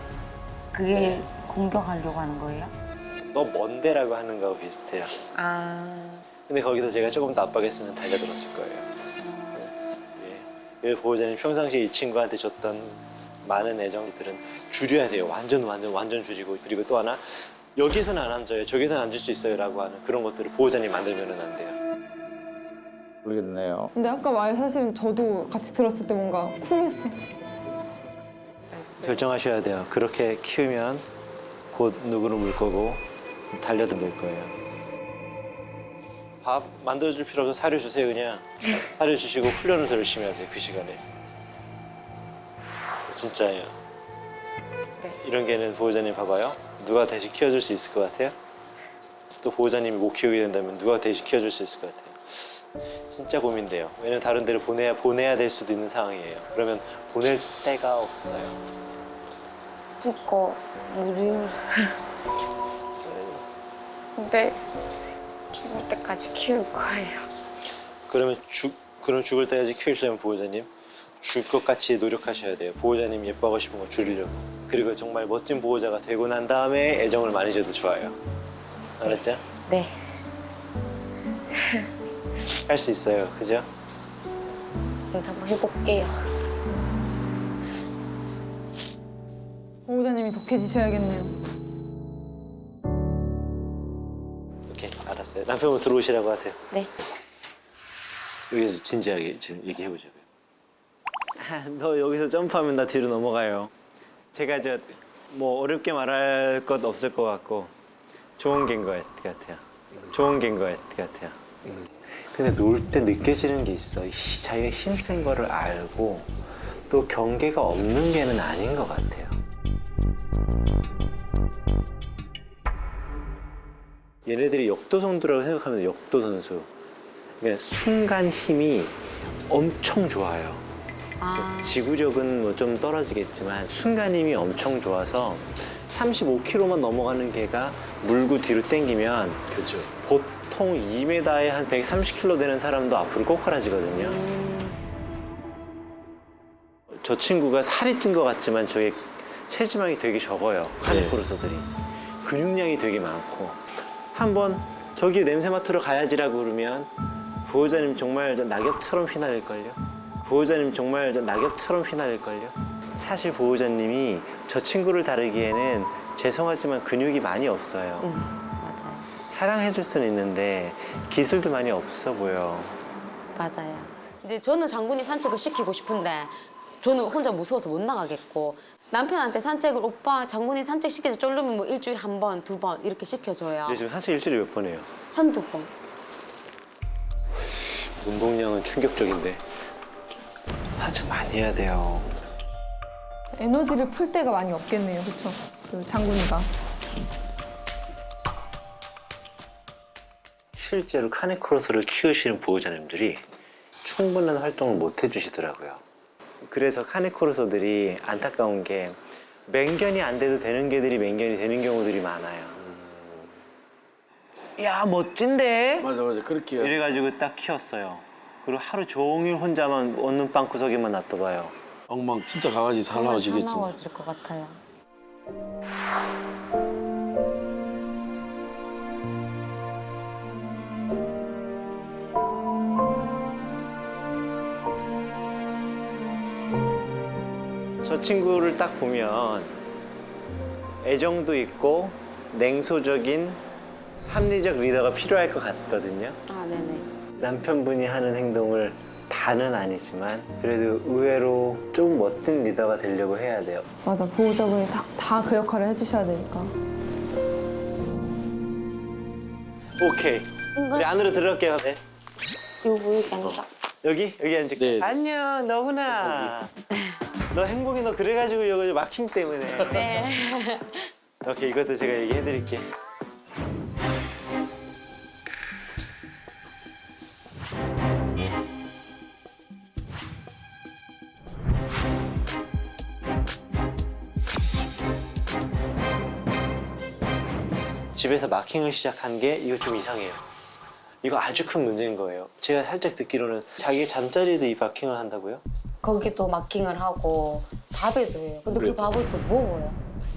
그게 공격하려고 하는 거예요? 너 뭔데라고 하는 거하고 비슷해요. 아, 근데 거기서 제가 조금 더 압박했으면 달려들었을 거예요. 예. 그래서 보호자님 평상시에 이 친구한테 줬던 많은 애정들은 줄여야 돼요. 완전 줄이고. 그리고 또 하나 여기서는 안 앉아요. 저기서는 앉을 수 있어요라고 하는 그런 것들을 보호자님 만들면 안 돼요. 모르겠네요. 근데 아까 말 사실은 저도 같이 들었을 때 뭔가 쿵했어. 결정하셔야 돼요. 그렇게 키우면 곧 누구를 물 거고 달려도 물 거예요. 밥 만들어줄 필요 없어. 사료 주세요 그냥. 사료 주시고 훈련을 더 열심히 하세요 그 시간에. 진짜예요. 네. 이런 게는 보호자님 봐봐요. 누가 대신 키워줄 수 있을 것 같아요? 또 보호자님이 못 키우게 된다면 누가 대신 키워줄 수 있을 것 같아요? 진짜 고민돼요. 왜냐면 다른 데를 보내야 될 수도 있는 상황이에요. 그러면 보낼 데가 없어요. 그니까 우리 근데 죽을 때까지 키울 거예요. 그럼 죽을 때까지 키우려면 보호자님 줄 것 같이 노력하셔야 돼요. 보호자님 예뻐하고 싶은 거 줄이려고. 그리고 정말 멋진 보호자가 되고 난 다음에 애정을 많이 줘도 좋아요. 알았죠? 네. 할 수 있어요. 그죠? 한번 해볼게요. 보호자님이 독해지셔야겠네요. 오케이, 알았어요. 남편분 들어오시라고 하세요. 네. 여기서 진지하게 지금 얘기해보자고요. 너 여기서 점프하면 나 뒤로 넘어가요. 제가 뭐 어렵게 말할 것 없을 것 같고 좋은 개인 것 같아요. 좋은 개인 것 같아요. 근데 놀 때 느껴지는 게 있어. 자기가 힘센 거를 알고 또 경계가 없는 개는 아닌 것 같아요. 얘네들이 역도 선수라고 생각하면 역도 선수. 그러니까 순간 힘이 엄청 좋아요. 아, 지구력은 뭐 좀 떨어지겠지만 순간 힘이 엄청 좋아서 35km만 넘어가는 개가 물고 뒤로 당기면 그죠. 보통 2m에 한 130kg 되는 사람도 앞으로 꼬꾸라지거든요. 저 친구가 살이 찐 것 같지만 저게 체지방이 되게 적어요. 카니코르서들이. 근육량이 되게 많고 한번 저기 냄새 맡으러 가야지라고 그러면 보호자님 정말 낙엽처럼 휘날릴걸요. 보호자님 정말 낙엽처럼 휘날릴걸요. 사실 보호자님이 저 친구를 다루기에는 죄송하지만 근육이 많이 없어요. 맞아요. 사랑해줄 수는 있는데 기술도 많이 없어 보여. 맞아요. 이제 저는 장군이 산책을 시키고 싶은데 저는 혼자 무서워서 못 나가겠고 남편한테 산책을 오빠 장군이 산책 시켜서 쫄르면 뭐 일주일에 한 번, 두 번 이렇게 시켜줘요. 근데 지금 산책 일주일에 몇 번 해요? 한두 번. 운동량은 충격적인데 산책 많이 해야 돼요. 에너지를 풀 때가 많이 없겠네요, 그렇죠? 그 장군이가. 실제로 카니크로스를 키우시는 보호자님들이 충분한 활동을 못 해주시더라고요. 그래서 카니크로서들이 안타까운 게 맹견이 안 돼도 되는 개들이 맹견이 되는 경우들이 많아요. 야 멋진데? 맞아 그렇게 이래가지고 딱 키웠어요. 그리고 하루 종일 혼자만 원룸 방구석에만 놔둬봐요. 엉망 진짜 강아지 사나워지겠지. 사나워질 것 같아요. 저 친구를 딱 보면 애정도 있고 냉소적인 합리적 리더가 필요할 것 같거든요. 아, 네네. 남편분이 하는 행동을 다는 아니지만 그래도 의외로 좀 멋진 리더가 되려고 해야 돼요. 맞아, 보호자분이 다 그 역할을 해주셔야 되니까. 오케이. 우리 안으로 들어갈게요. 네. 여기 앉아. 여기 앉을게. 네. 안녕, 너구나. 너 행복이 너 그래가지고 여기 마킹 때문에. 네. 오케이, 이것도 제가 얘기해드릴게. 집에서 마킹을 시작한 게 이거 좀 이상해요. 이거 아주 큰 문제인 거예요. 제가 살짝 듣기로는 자기 잠자리에도 이 마킹을 한다고요? 거기도 마킹을 하고 밥에도 해요. 근데 그 밥을 또 먹어요.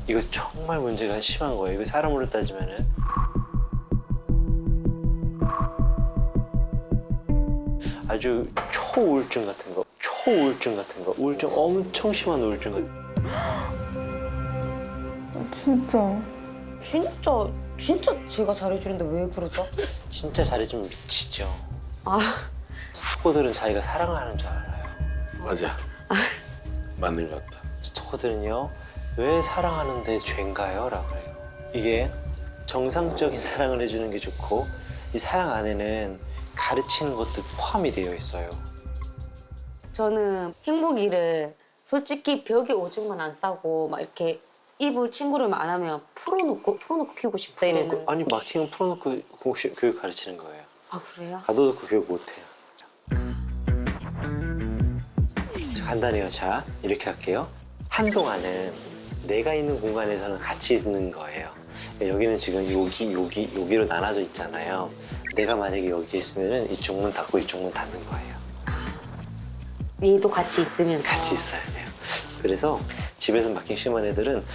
이거 정말 문제가 심한 거예요. 이거 사람으로 따지면은 아주 초우울증 같은 거, 우울증 엄청 심한 우울증 같은 진짜. 진짜 제가 잘해주는데 왜 그러죠? 진짜 잘해주면 미치죠. 아, 스토커들은 자기가 사랑을 하는 줄 알아요. 맞아. 맞는 것 같다. 스토커들은요, 왜 사랑하는데 죄인가요? 라고 그래요. 이게 정상적인 사랑을 해주는 게 좋고 이 사랑 안에는 가르치는 것도 포함이 되어 있어요. 저는 행복이를 솔직히 벽에 오줌만 안 싸고 막 이렇게 입을 친구를만 안 하면 풀어놓고 키우고 싶다 이랬는데. 아니 마킹은 풀어놓고 교육 가르치는 거예요. 아, 그래요? 가둬놓고 교육 못해요. 자, 간단해요. 자, 이렇게 할게요. 한동안은 내가 있는 공간에서는 같이 있는 거예요. 여기는 지금 여기로 나눠져 있잖아요. 내가 만약에 여기 있으면은 이쪽 문 닫고 이쪽 문 닫는 거예요. 얘도 같이 있으면서. 같이 있어야 돼요. 그래서 집에서 마킹 심한 애들은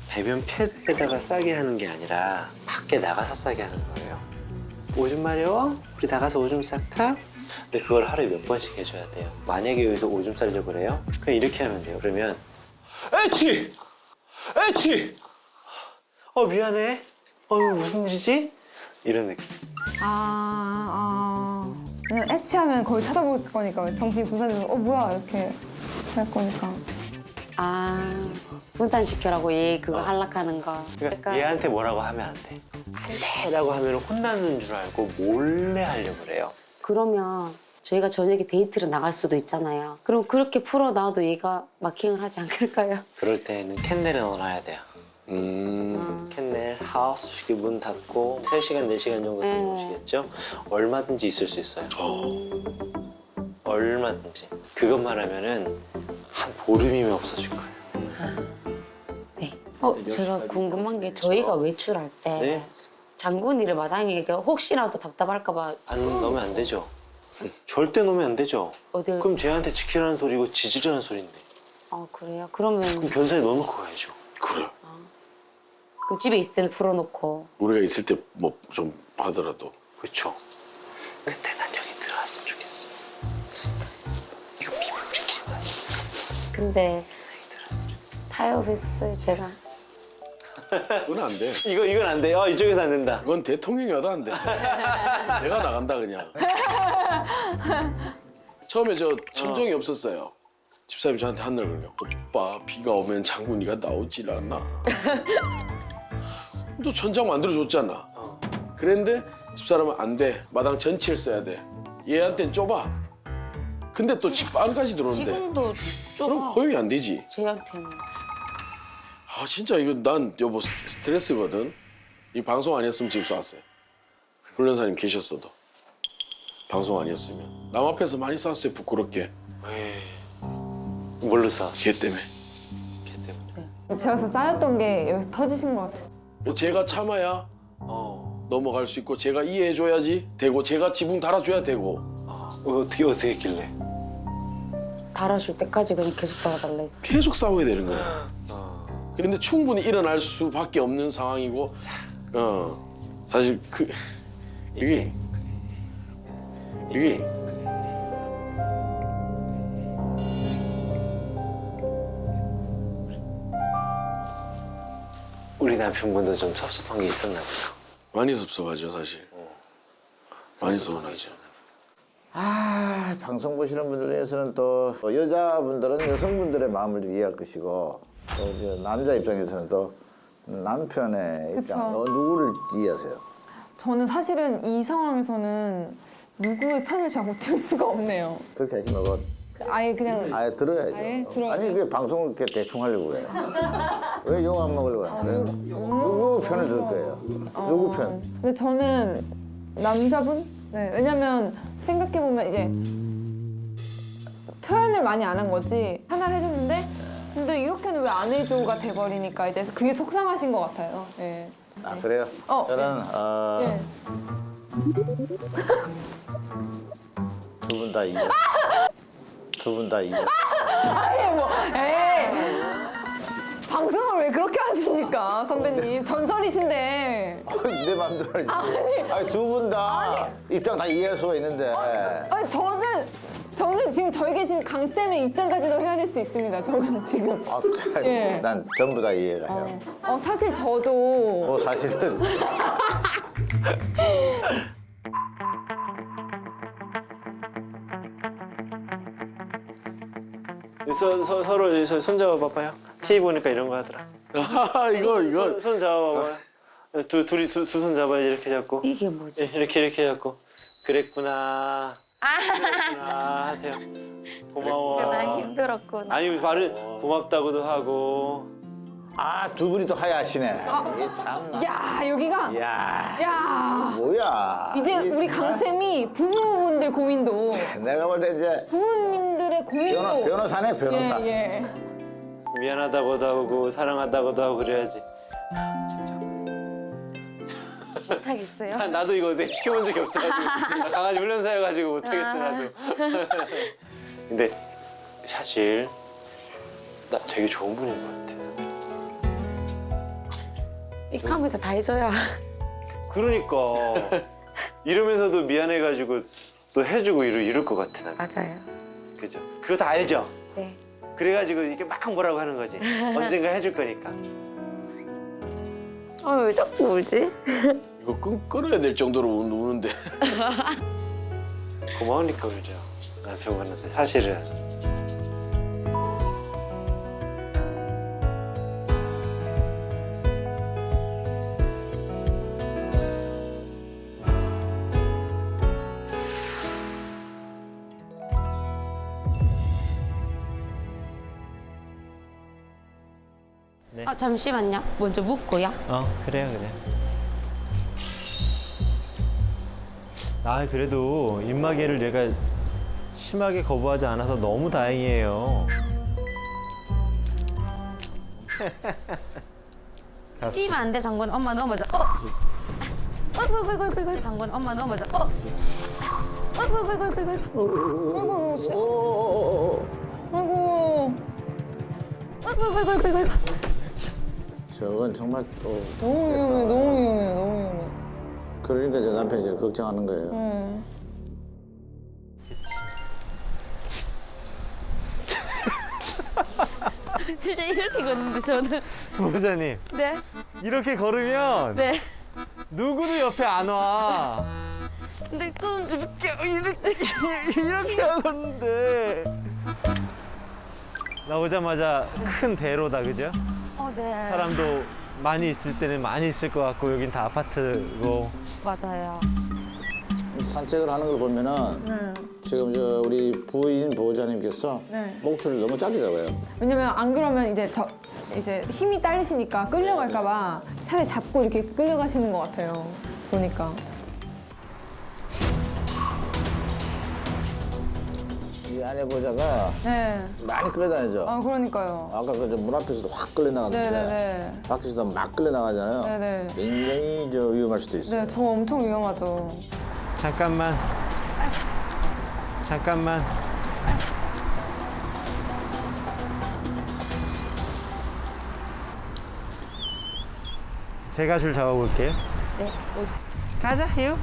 배변 패드에다가 싸게 하는 게 아니라 밖에 나가서 싸게 하는 거예요. 오줌 마려워? 우리 나가서 오줌 쌀까? 근데 그걸 하루에 몇 번씩 해줘야 돼요. 만약에 여기서 오줌 싸려고 그래요? 그냥 이렇게 하면 돼요. 그러면 에치! 미안해. 무슨 일이지? 이런 느낌. 그냥 애취하면 거의 쳐다볼 거니까 정신이 분산돼서 뭐야 이렇게 할 거니까. 아, 분산시켜라고 얘 그거 하락하는 거. 그러니까 약간 얘한테 뭐라고 하면 안 돼. 안 돼! 라고 하면 혼나는 줄 알고 몰래 하려고 그래요. 그러면 저희가 저녁에 데이트를 나갈 수도 있잖아요. 그럼 그렇게 풀어놔도 얘가 마킹을 하지 않을까요? 그럴 때는 캔넬에 넣어놔야 돼요. 캔넬, 하우스 식이 문 닫고 3시간, 4시간 정도 네. 들어오시겠죠? 얼마든지 있을 수 있어요. 얼마든지. 그것만 하면은 한 보름이면 없어질 거예요. 네. 제가 궁금한 게 저희가 외출할 때 네. 장군이를 마당에 혹시라도 답답할까 봐 안 넣으면 안 되죠. 절대 넣으면 안 되죠. 어딜 그럼 쟤한테 지키라는 소리고 지지라는 소리인데. 그래요? 그러면 그럼 견사에 넣어놓고 가야죠. 그래. 그럼 집에 있을 때는 풀어놓고 우리가 있을 때 뭐 좀 하더라도. 그렇죠. 근데 난 여기 들어왔으면 좋겠어. 이거 비밀 지킨다. 근데 여기 들어왔으면 좋겠어. 타협했어요 제가. 그건 안 돼. 이건 안 돼요. 이쪽에서 안 된다. 그건 대통령이 와도 안 돼. 내가 나간다 그냥. 처음에 저 천정이 없었어요. 집사람이 저한테 한날 그래요. 오빠 비가 오면 장군이가 나오질 않아. 또 천장 만들어줬잖아. 그랬는데 집사람은 안 돼. 마당 전체를 써야 돼. 얘한테는 좁아. 근데 또 집 안까지 들어오는데. 지금도 그럼 좀 허용이 안 되지. 쟤한테는. 아 진짜 이거 난 여보 스트레스거든. 이 방송 아니었으면 지금 쐈어요. 훈련사님 계셨어도 방송 아니었으면 남 앞에서 많이 쐈어요. 부끄럽게. 뭘로 쏴? 걔 때문에. 걔 때문에. 제가 쌓였던 게 여기 터지신 것 같아요. 제가 참아야 넘어갈 수 있고 제가 이해해줘야지 되고 제가 지붕 달아줘야 되고. 어떻게 했길래? 달아줄 때까지 그냥 계속 달아달라 했어. 계속 싸워야 되는 거야. 근데 충분히 일어날 수밖에 없는 상황이고, 사실 이게 우리 남편분도 좀 섭섭한 게 있었나 보다. 많이 섭섭하죠 사실. 많이 서운하죠. 방송 보시는 분들 중에서는 또 여자분들은 여성분들의 마음을 좀 이해할 것이고 또 이제 남자 입장에서는 또 남편의 입장 누구를 이해하세요? 저는 사실은 이 상황에서는 누구의 편을 제가 들 수가 없네요. 그렇게 하지 말고 아예 그냥 아예 들어야죠. 아예 들어야 아니 왜 방송을 이렇게 대충 하려고 그래요? 왜 욕 안 먹으려고 그래요? 누구 편을 들 거예요? 누구 편? 근데 저는 남자분? 네, 왜냐면 생각해보면 이제 표현을 많이 안 한 거지 하나를 해줬는데 근데 이렇게는 왜 안 해줘가 돼버리니까 이제 그게 속상하신 것 같아요. 네. 아 그래요? 저는 네. 두 분 다 이겨. 두 분 다 이겨. 아니 뭐, 에이. 방송을 왜 그렇게 하십니까, 선배님? 전설이신데. 내 마음대로 하지. 아니 두 분 다 입장 다 이해할 수가 있는데. 아니 저는 지금 저희 계신 강쌤의 입장까지도 헤아릴 수 있습니다. 저는 지금. 아, 예. 난 전부 다 이해가 해요. 사실 저도 뭐 사실은 서로 손잡아 봐봐요. TV 보니까 이런 거 하더라. 이거 손 잡아봐봐요. 둘이 두 손 잡아야지 이렇게 잡고. 이게 뭐지? 이렇게 잡고. 그랬구나. 그랬구나 하세요. 고마워. 나 힘들었구나. 아니 말은 고맙다고도 하고. 두 분이 또 하야하시네. 이게 참. 야 여기가 야 뭐야. 이제 우리 강쌤이 부부분들 고민도 내가 볼 때 이제 부모님들의 고민도 변호사네 변호사. 예. 미안하다고도 하고 사랑한다고도 하고 그래야지. 못하겠어요. 나도 이거 내가 시켜본 적이 없어가지고 나 강아지 훈련사여가지고 못하겠어 나도. 근데 사실 나 되게 좋은 분인 것 같아. 이카면서 다 해줘야. 그러니까 이러면서도 미안해가지고 또 해주고 이럴 것 같아 나. 맞아요. 그죠? 그거 다 알죠? 네. 그래가지고 이렇게 막 뭐라고 하는 거지. 언젠가 해줄 거니까. 왜 자꾸 울지? 이거 끊어야 될 정도로 우는데. 고마우니까 그러죠. 남편분한테 사실은. 잠시만요. 먼저 묻고요. 그래요. 그래도 입마개를 내가 심하게 거부하지 않아서 너무 다행이에요. 뛰면 안 돼, 장군. 엄마 넘어져. 어이구. 장군, 엄마 넘어져. 어이구. 아이고. 저건 정말 또 너무 위험해. 그러니까 제 남편이 제일 걱정하는 거예요. 진짜 이렇게 걷는데, 저는. 보호자님 네? 이렇게 걸으면 네. 누구도 옆에 안 와. 근데 또 이렇게 하는데 나오자마자 큰 대로다 그죠? 네. 사람도 많이 있을 때는 많이 있을 것 같고 여긴 다 아파트고. 맞아요. 산책을 하는 걸 보면은 지금 저 우리 부인 보호자님께서 목줄을 너무 짧게 잡아요. 왜냐면 안 그러면 이제 힘이 딸리시니까 끌려갈까봐 차라리 잡고 이렇게 끌려가시는 것 같아요. 보니까. 이 아내 보호자가 네. 많이 끌려다니죠. 그러니까요. 아까 그 문 앞에서도 확 끌려나갔는데 네네네. 밖에서도 막 끌려나가잖아요. 네네. 굉장히 저 위험할 수도 있어요. 네, 저 엄청 위험하죠. 잠깐만. 제가 줄 잡아볼게요. 네. 가자, 유.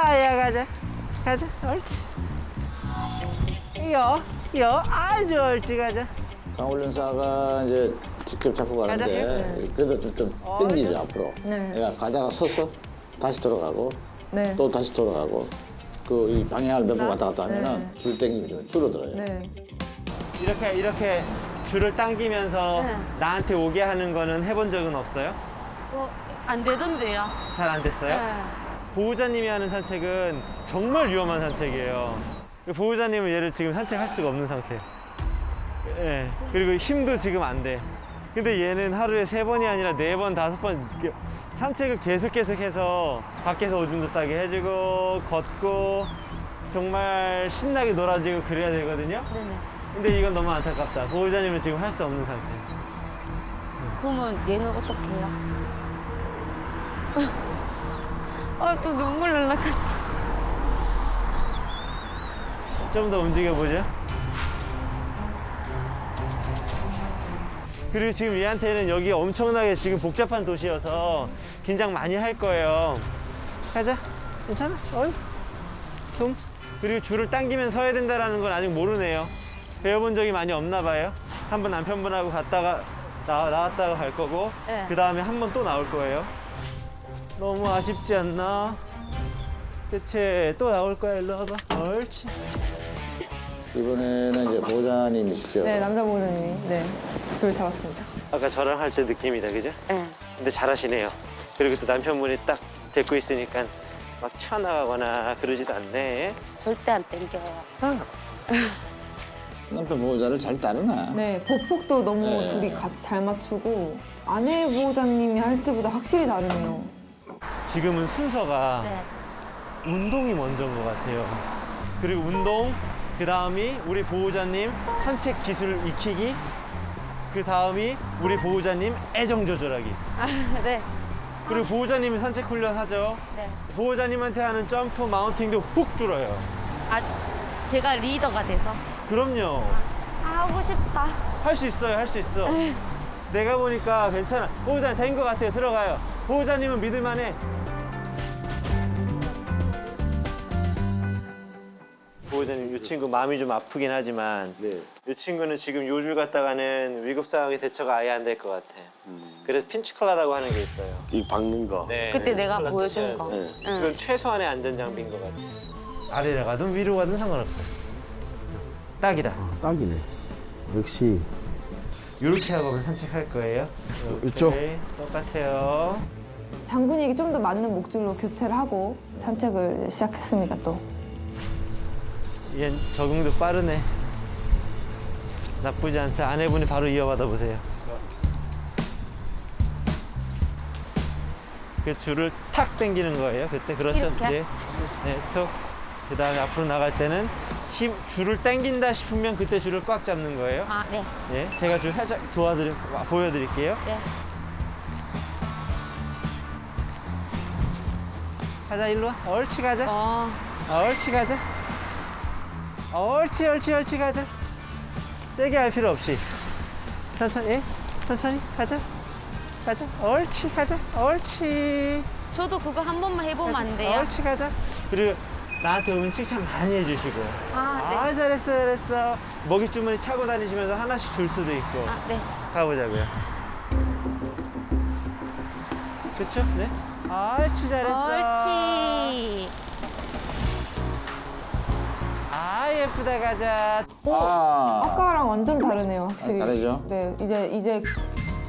야, 가자. 옳지. 요. 아주 옳지, 가자. 강훈련사가 이제 직접 잡고 가는데 그래도 좀 땡기죠 앞으로. 네. 그러니까 가다가 서서 다시 돌아가고 네. 또 다시 돌아가고 그 이 방향을 몇 번 왔다 갔다 하면은 줄 땡김이 좀 줄어들어요. 네. 이렇게 줄을 당기면서 네. 나한테 오게 하는 거는 해본 적은 없어요? 안 되던데요. 잘 안 됐어요? 네. 보호자님이 하는 산책은 정말 위험한 산책이에요. 보호자님은 얘를 지금 산책할 수가 없는 상태. 예. 그리고 힘도 지금 안 돼. 근데 얘는 하루에 3번이 아니라 4번, 5번 이렇게 산책을 계속해서 밖에서 오줌도 싸게 해주고 걷고 정말 신나게 놀아주고 그래야 되거든요. 네네. 근데 이건 너무 안타깝다. 보호자님은 지금 할 수 없는 상태. 그러면 얘는 어떻게 해요? 또 눈물 날라가. 좀 더 움직여보죠. 그리고 지금 얘한테는 여기 엄청나게 지금 복잡한 도시여서 긴장 많이 할 거예요. 가자. 괜찮아. 어이. tum. 그리고 줄을 당기면 서야 된다는 건 아직 모르네요. 배워본 적이 많이 없나 봐요. 한번 남편분하고 갔다가 나왔다가 갈 거고 네. 그 다음에 한 번 또 나올 거예요. 너무 아쉽지 않나? 대체 또 나올 거야. 일로 와봐. 옳지. 이번에는 이제 보호자님이시죠? 네, 남자 보호자님이 네, 줄 잡았습니다. 아까 저랑 할 때 느낌이다, 그죠? 네. 근데 잘하시네요. 그리고 또 남편분이 딱 데리고 있으니까 막 튀어나가거나 그러지도 않네. 절대 안 땡겨요. 남편 보호자를 잘 따르나? 네, 보폭도 너무 네. 둘이 같이 잘 맞추고 아내 보호자님이 할 때보다 확실히 다르네요. 지금은 순서가 네. 운동이 먼저인 것 같아요. 그리고 운동, 그 다음이 우리 보호자님 산책 기술 익히기, 그 다음이 우리 보호자님 애정 조절하기. 네. 그리고 보호자님이 산책 훈련 하죠. 네. 보호자님한테 하는 점프, 마운팅도 훅 들어요. 제가 리더가 돼서. 그럼요. 하고 싶다. 할 수 있어요, 할 수 있어. 내가 보니까 괜찮아. 보호자님 된 것 같아요. 들어가요. 보호자님은 믿을만해. 보호자님, 이 친구 마음이 좀 아프긴 하지만 네. 이 친구는 지금 요줄 갔다가는 위급 상황의 대처가 아예 안 될 것 같아. 그래서 핀치컬러라고 하는 게 있어요. 이 박는 거. 네, 그때 내가 핀치컬러 보여준 쓰셔야 거. 돼요. 응. 그건 최소한의 안전 장비인 것 같아. 아래로 가든 위로 가든 상관없어. 딱이다. 딱이네. 역시 이렇게 하고 산책할 거예요. 이쪽? 오케이, 똑같아요. 장군이에게 좀 더 맞는 목줄로 교체를 하고 산책을 이제 시작했습니다 또. 얘 적응도 빠르네. 나쁘지 않다. 아내분이 바로 이어받아 보세요. 그 줄을 탁 당기는 거예요. 그때 그렇죠. 이렇게? 네, 네, 툭. 그 다음에 앞으로 나갈 때는 줄을 당긴다 싶으면 그때 줄을 꽉 잡는 거예요. 아, 네. 네, 제가 줄 살짝 보여드릴게요. 네. 가자, 일로 와. 옳지, 가자. 어. 옳지, 가자. 옳지, 옳지, 옳지, 가자. 세게 할 필요 없이. 천천히, 예? 천천히, 가자. 가자. 옳지, 가자. 옳지. 저도 그거 한 번만 해보면 안 돼요? 옳지, 가자. 그리고 나한테 오면 칭찬 많이 해주시고. 아, 네. 잘했어, 잘했어. 먹이주머니 차고 다니시면서 하나씩 줄 수도 있고. 아, 네. 가보자고요. 그쵸? 네. 옳지, 잘했어. 옳지. 아, 예쁘다, 가자. 아, 아까랑 완전 다르네요 확실히. 다르죠? 네, 이제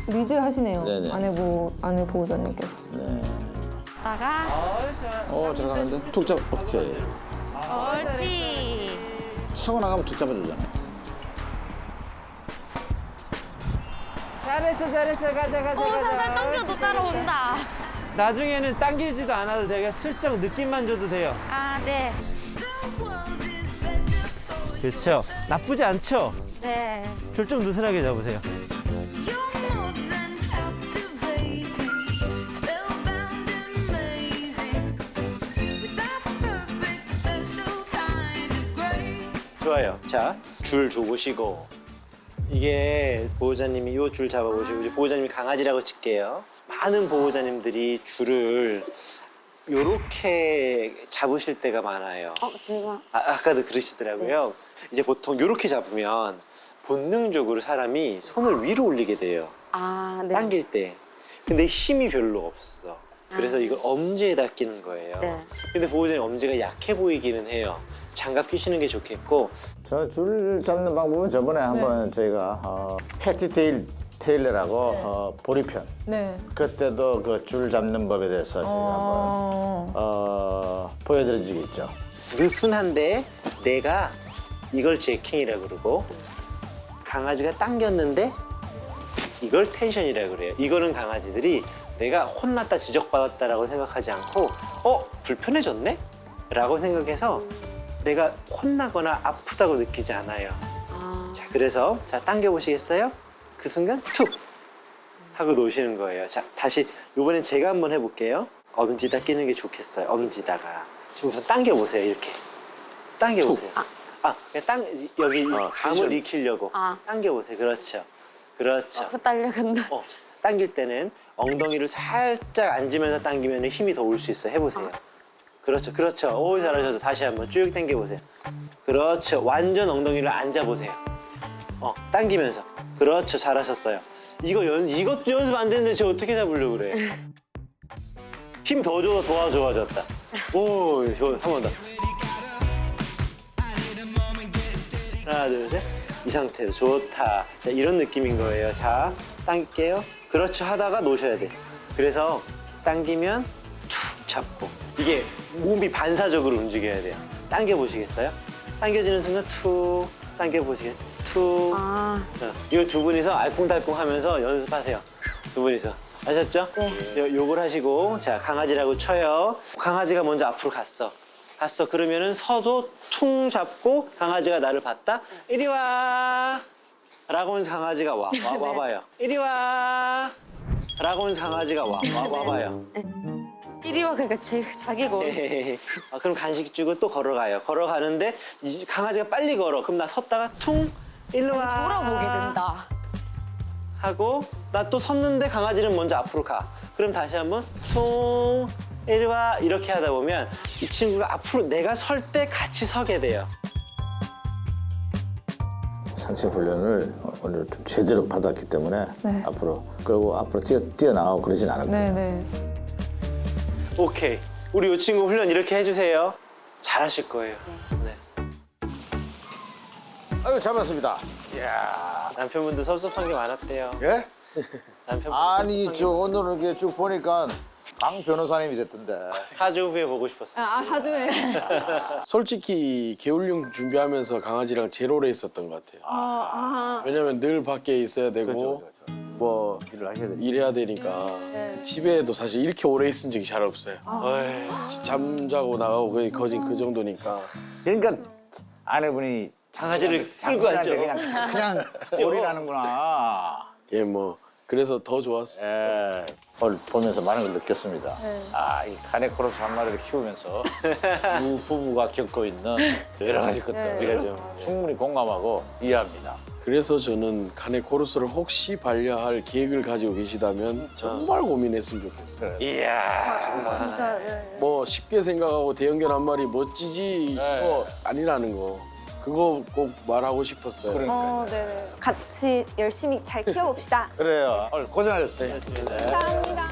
리드 하시네요. 네네. 아내 보호자님께서. 네. 다가 옳지. 잘 가는데? 툭 잡, 오케이. 옳지. 차고 나가면 툭 잡아주잖아. 잘했어, 잘했어. 가자, 가자, 오, 가자. 살살 당겨도 옳지, 따라온다. 나중에는 당기지도 않아도 되게 슬쩍 느낌만 줘도 돼요. 아, 네. 그렇죠. 나쁘지 않죠? 네. 줄 좀 느슨하게 잡으세요. You're more than captivating, spellbound and amazing, with that perfect special kind of grace. 좋아요. 자, 줄 줘보시고. 이게 보호자님이 이 줄 잡아보시고, 이제 보호자님이 강아지라고 칠게요. 많은 보호자님들이 줄을 요렇게 잡으실 때가 많아요. 제가. 아까도 그러시더라고요. 이제 보통 요렇게 잡으면 본능적으로 사람이 손을 위로 올리게 돼요. 아, 네. 당길 때. 근데 힘이 별로 없어. 그래서 이걸 엄지에다 끼는 거예요. 네. 근데 보호자님 엄지가 약해 보이기는 해요. 장갑 끼시는 게 좋겠고. 저 줄 잡는 방법은 저번에 한번 저희가 패티테일 테일러라고 보리편. 네. 그때도 그 줄 잡는 법에 대해서 저희가 한번 보여드린 적이 있죠. 느슨한데 내가 이걸 제킹이라고 그러고 강아지가 당겼는데 이걸 텐션이라고 그래요. 이거는 강아지들이 내가 혼났다 지적받았다라고 생각하지 않고 불편해졌네? 라고 생각해서 내가 혼나거나 아프다고 느끼지 않아요. 아. 자, 그래서 자 당겨보시겠어요? 그 순간 툭 하고 놓으시는 거예요. 자, 다시 이번엔 제가 한번 해볼게요. 엄지다 끼는 게 좋겠어요. 엄지다가 지금 우선 당겨 보세요. 이렇게 당겨 보세요. 그냥 여기 감을 텐션. 익히려고 당겨 보세요. 그렇죠. 그렇죠. 후달려간다. 당길 때는 엉덩이를 살짝 앉으면서 당기면 힘이 더 올 수 있어요. 해보세요. 그렇죠, 그렇죠. 오, 잘하셔서 다시 한번 쭉 당겨보세요. 그렇죠. 완전 엉덩이를 앉아보세요. 당기면서. 그렇죠, 잘하셨어요. 이것도 연습 안 되는데 제가 어떻게 잡으려고 그래? 힘 더 줘서 더 좋아졌다. 오, 한 번 더. 하나, 둘, 셋. 이 상태로 좋다. 자, 이런 느낌인 거예요. 자, 당길게요. 그렇죠 하다가 놓으셔야 돼. 그래서 당기면 툭 잡고 이게 몸이 반사적으로 움직여야 돼요. 당겨 보시겠어요? 당겨지는 순간 툭 당겨 보시겠어요? 툭. 이거 두 분이서 알콩달콩 하면서 연습하세요. 두 분이서. 아셨죠? 네. 요걸 하시고 자 강아지라고 쳐요. 강아지가 먼저 앞으로 갔어. 그러면은 서도 퉁 잡고 강아지가 나를 봤다. 이리 와. 라고 하면서 강아지가 와봐요. 이리 와. 라고 하면서 강아지가 와봐요. 이리 와, 그러니까 자기가. 그럼 간식 주고 또 걸어가요. 걸어가는데 이 강아지가 빨리 걸어. 그럼 나 섰다가 퉁 일로 와. 돌아보게 된다. 하고 나 또 섰는데 강아지는 먼저 앞으로 가. 그럼 다시 한번 퉁 이리 와 이렇게 하다 보면 이 친구가 앞으로 내가 설 때 같이 서게 돼요. 상체 훈련을 오늘 좀 제대로 받았기 때문에 앞으로 그리고 앞으로 뛰어나가고 그러진 않았고요. 네네. 오케이. 우리 이 친구 훈련 이렇게 해주세요. 잘하실 거예요. 네. 아유 잡았습니다. 남편분도 섭섭한 게 많았대요. 예? 남편분 아니 저 오늘 이렇게 쭉 보니까 강 변호사님이 됐던데. 4주 후에 보고 싶었어요. 사주에. 솔직히 개울용 준비하면서 강아지랑 제일 오래 있었던 것 같아요. 왜냐면 늘 밖에 있어야 되고 뭐 일을 하셔야 되니까. 일해야 되니까 집에도 사실 이렇게 오래 있은 적이 잘 없어요. 잠자고 나가고 거의 거진 그 정도니까. 그러니까 아내분이 강아지를 끌고 앉죠. 그냥 올인하는구나. 예, 뭐 그래서 더 좋았어. 예. 오늘 보면서 많은 걸 느꼈습니다. 이 카네코로스 한 마리를 키우면서 두 부부가 겪고 있는 여러 가지 것들 우리가 좀 충분히 공감하고 이해합니다. 그래서 저는 카네코르스를 혹시 반려할 계획을 가지고 계시다면 정말 고민했으면 좋겠어요. 이야 정말. 진짜. 뭐 쉽게 생각하고 대형견 한 마리 멋지지 또 아니라는 거. 그거 꼭 말하고 싶었어요. 그러니까요. 네네. 같이 열심히 잘 키워봅시다. 그래요. 오늘 고생하셨습니다. 감사합니다.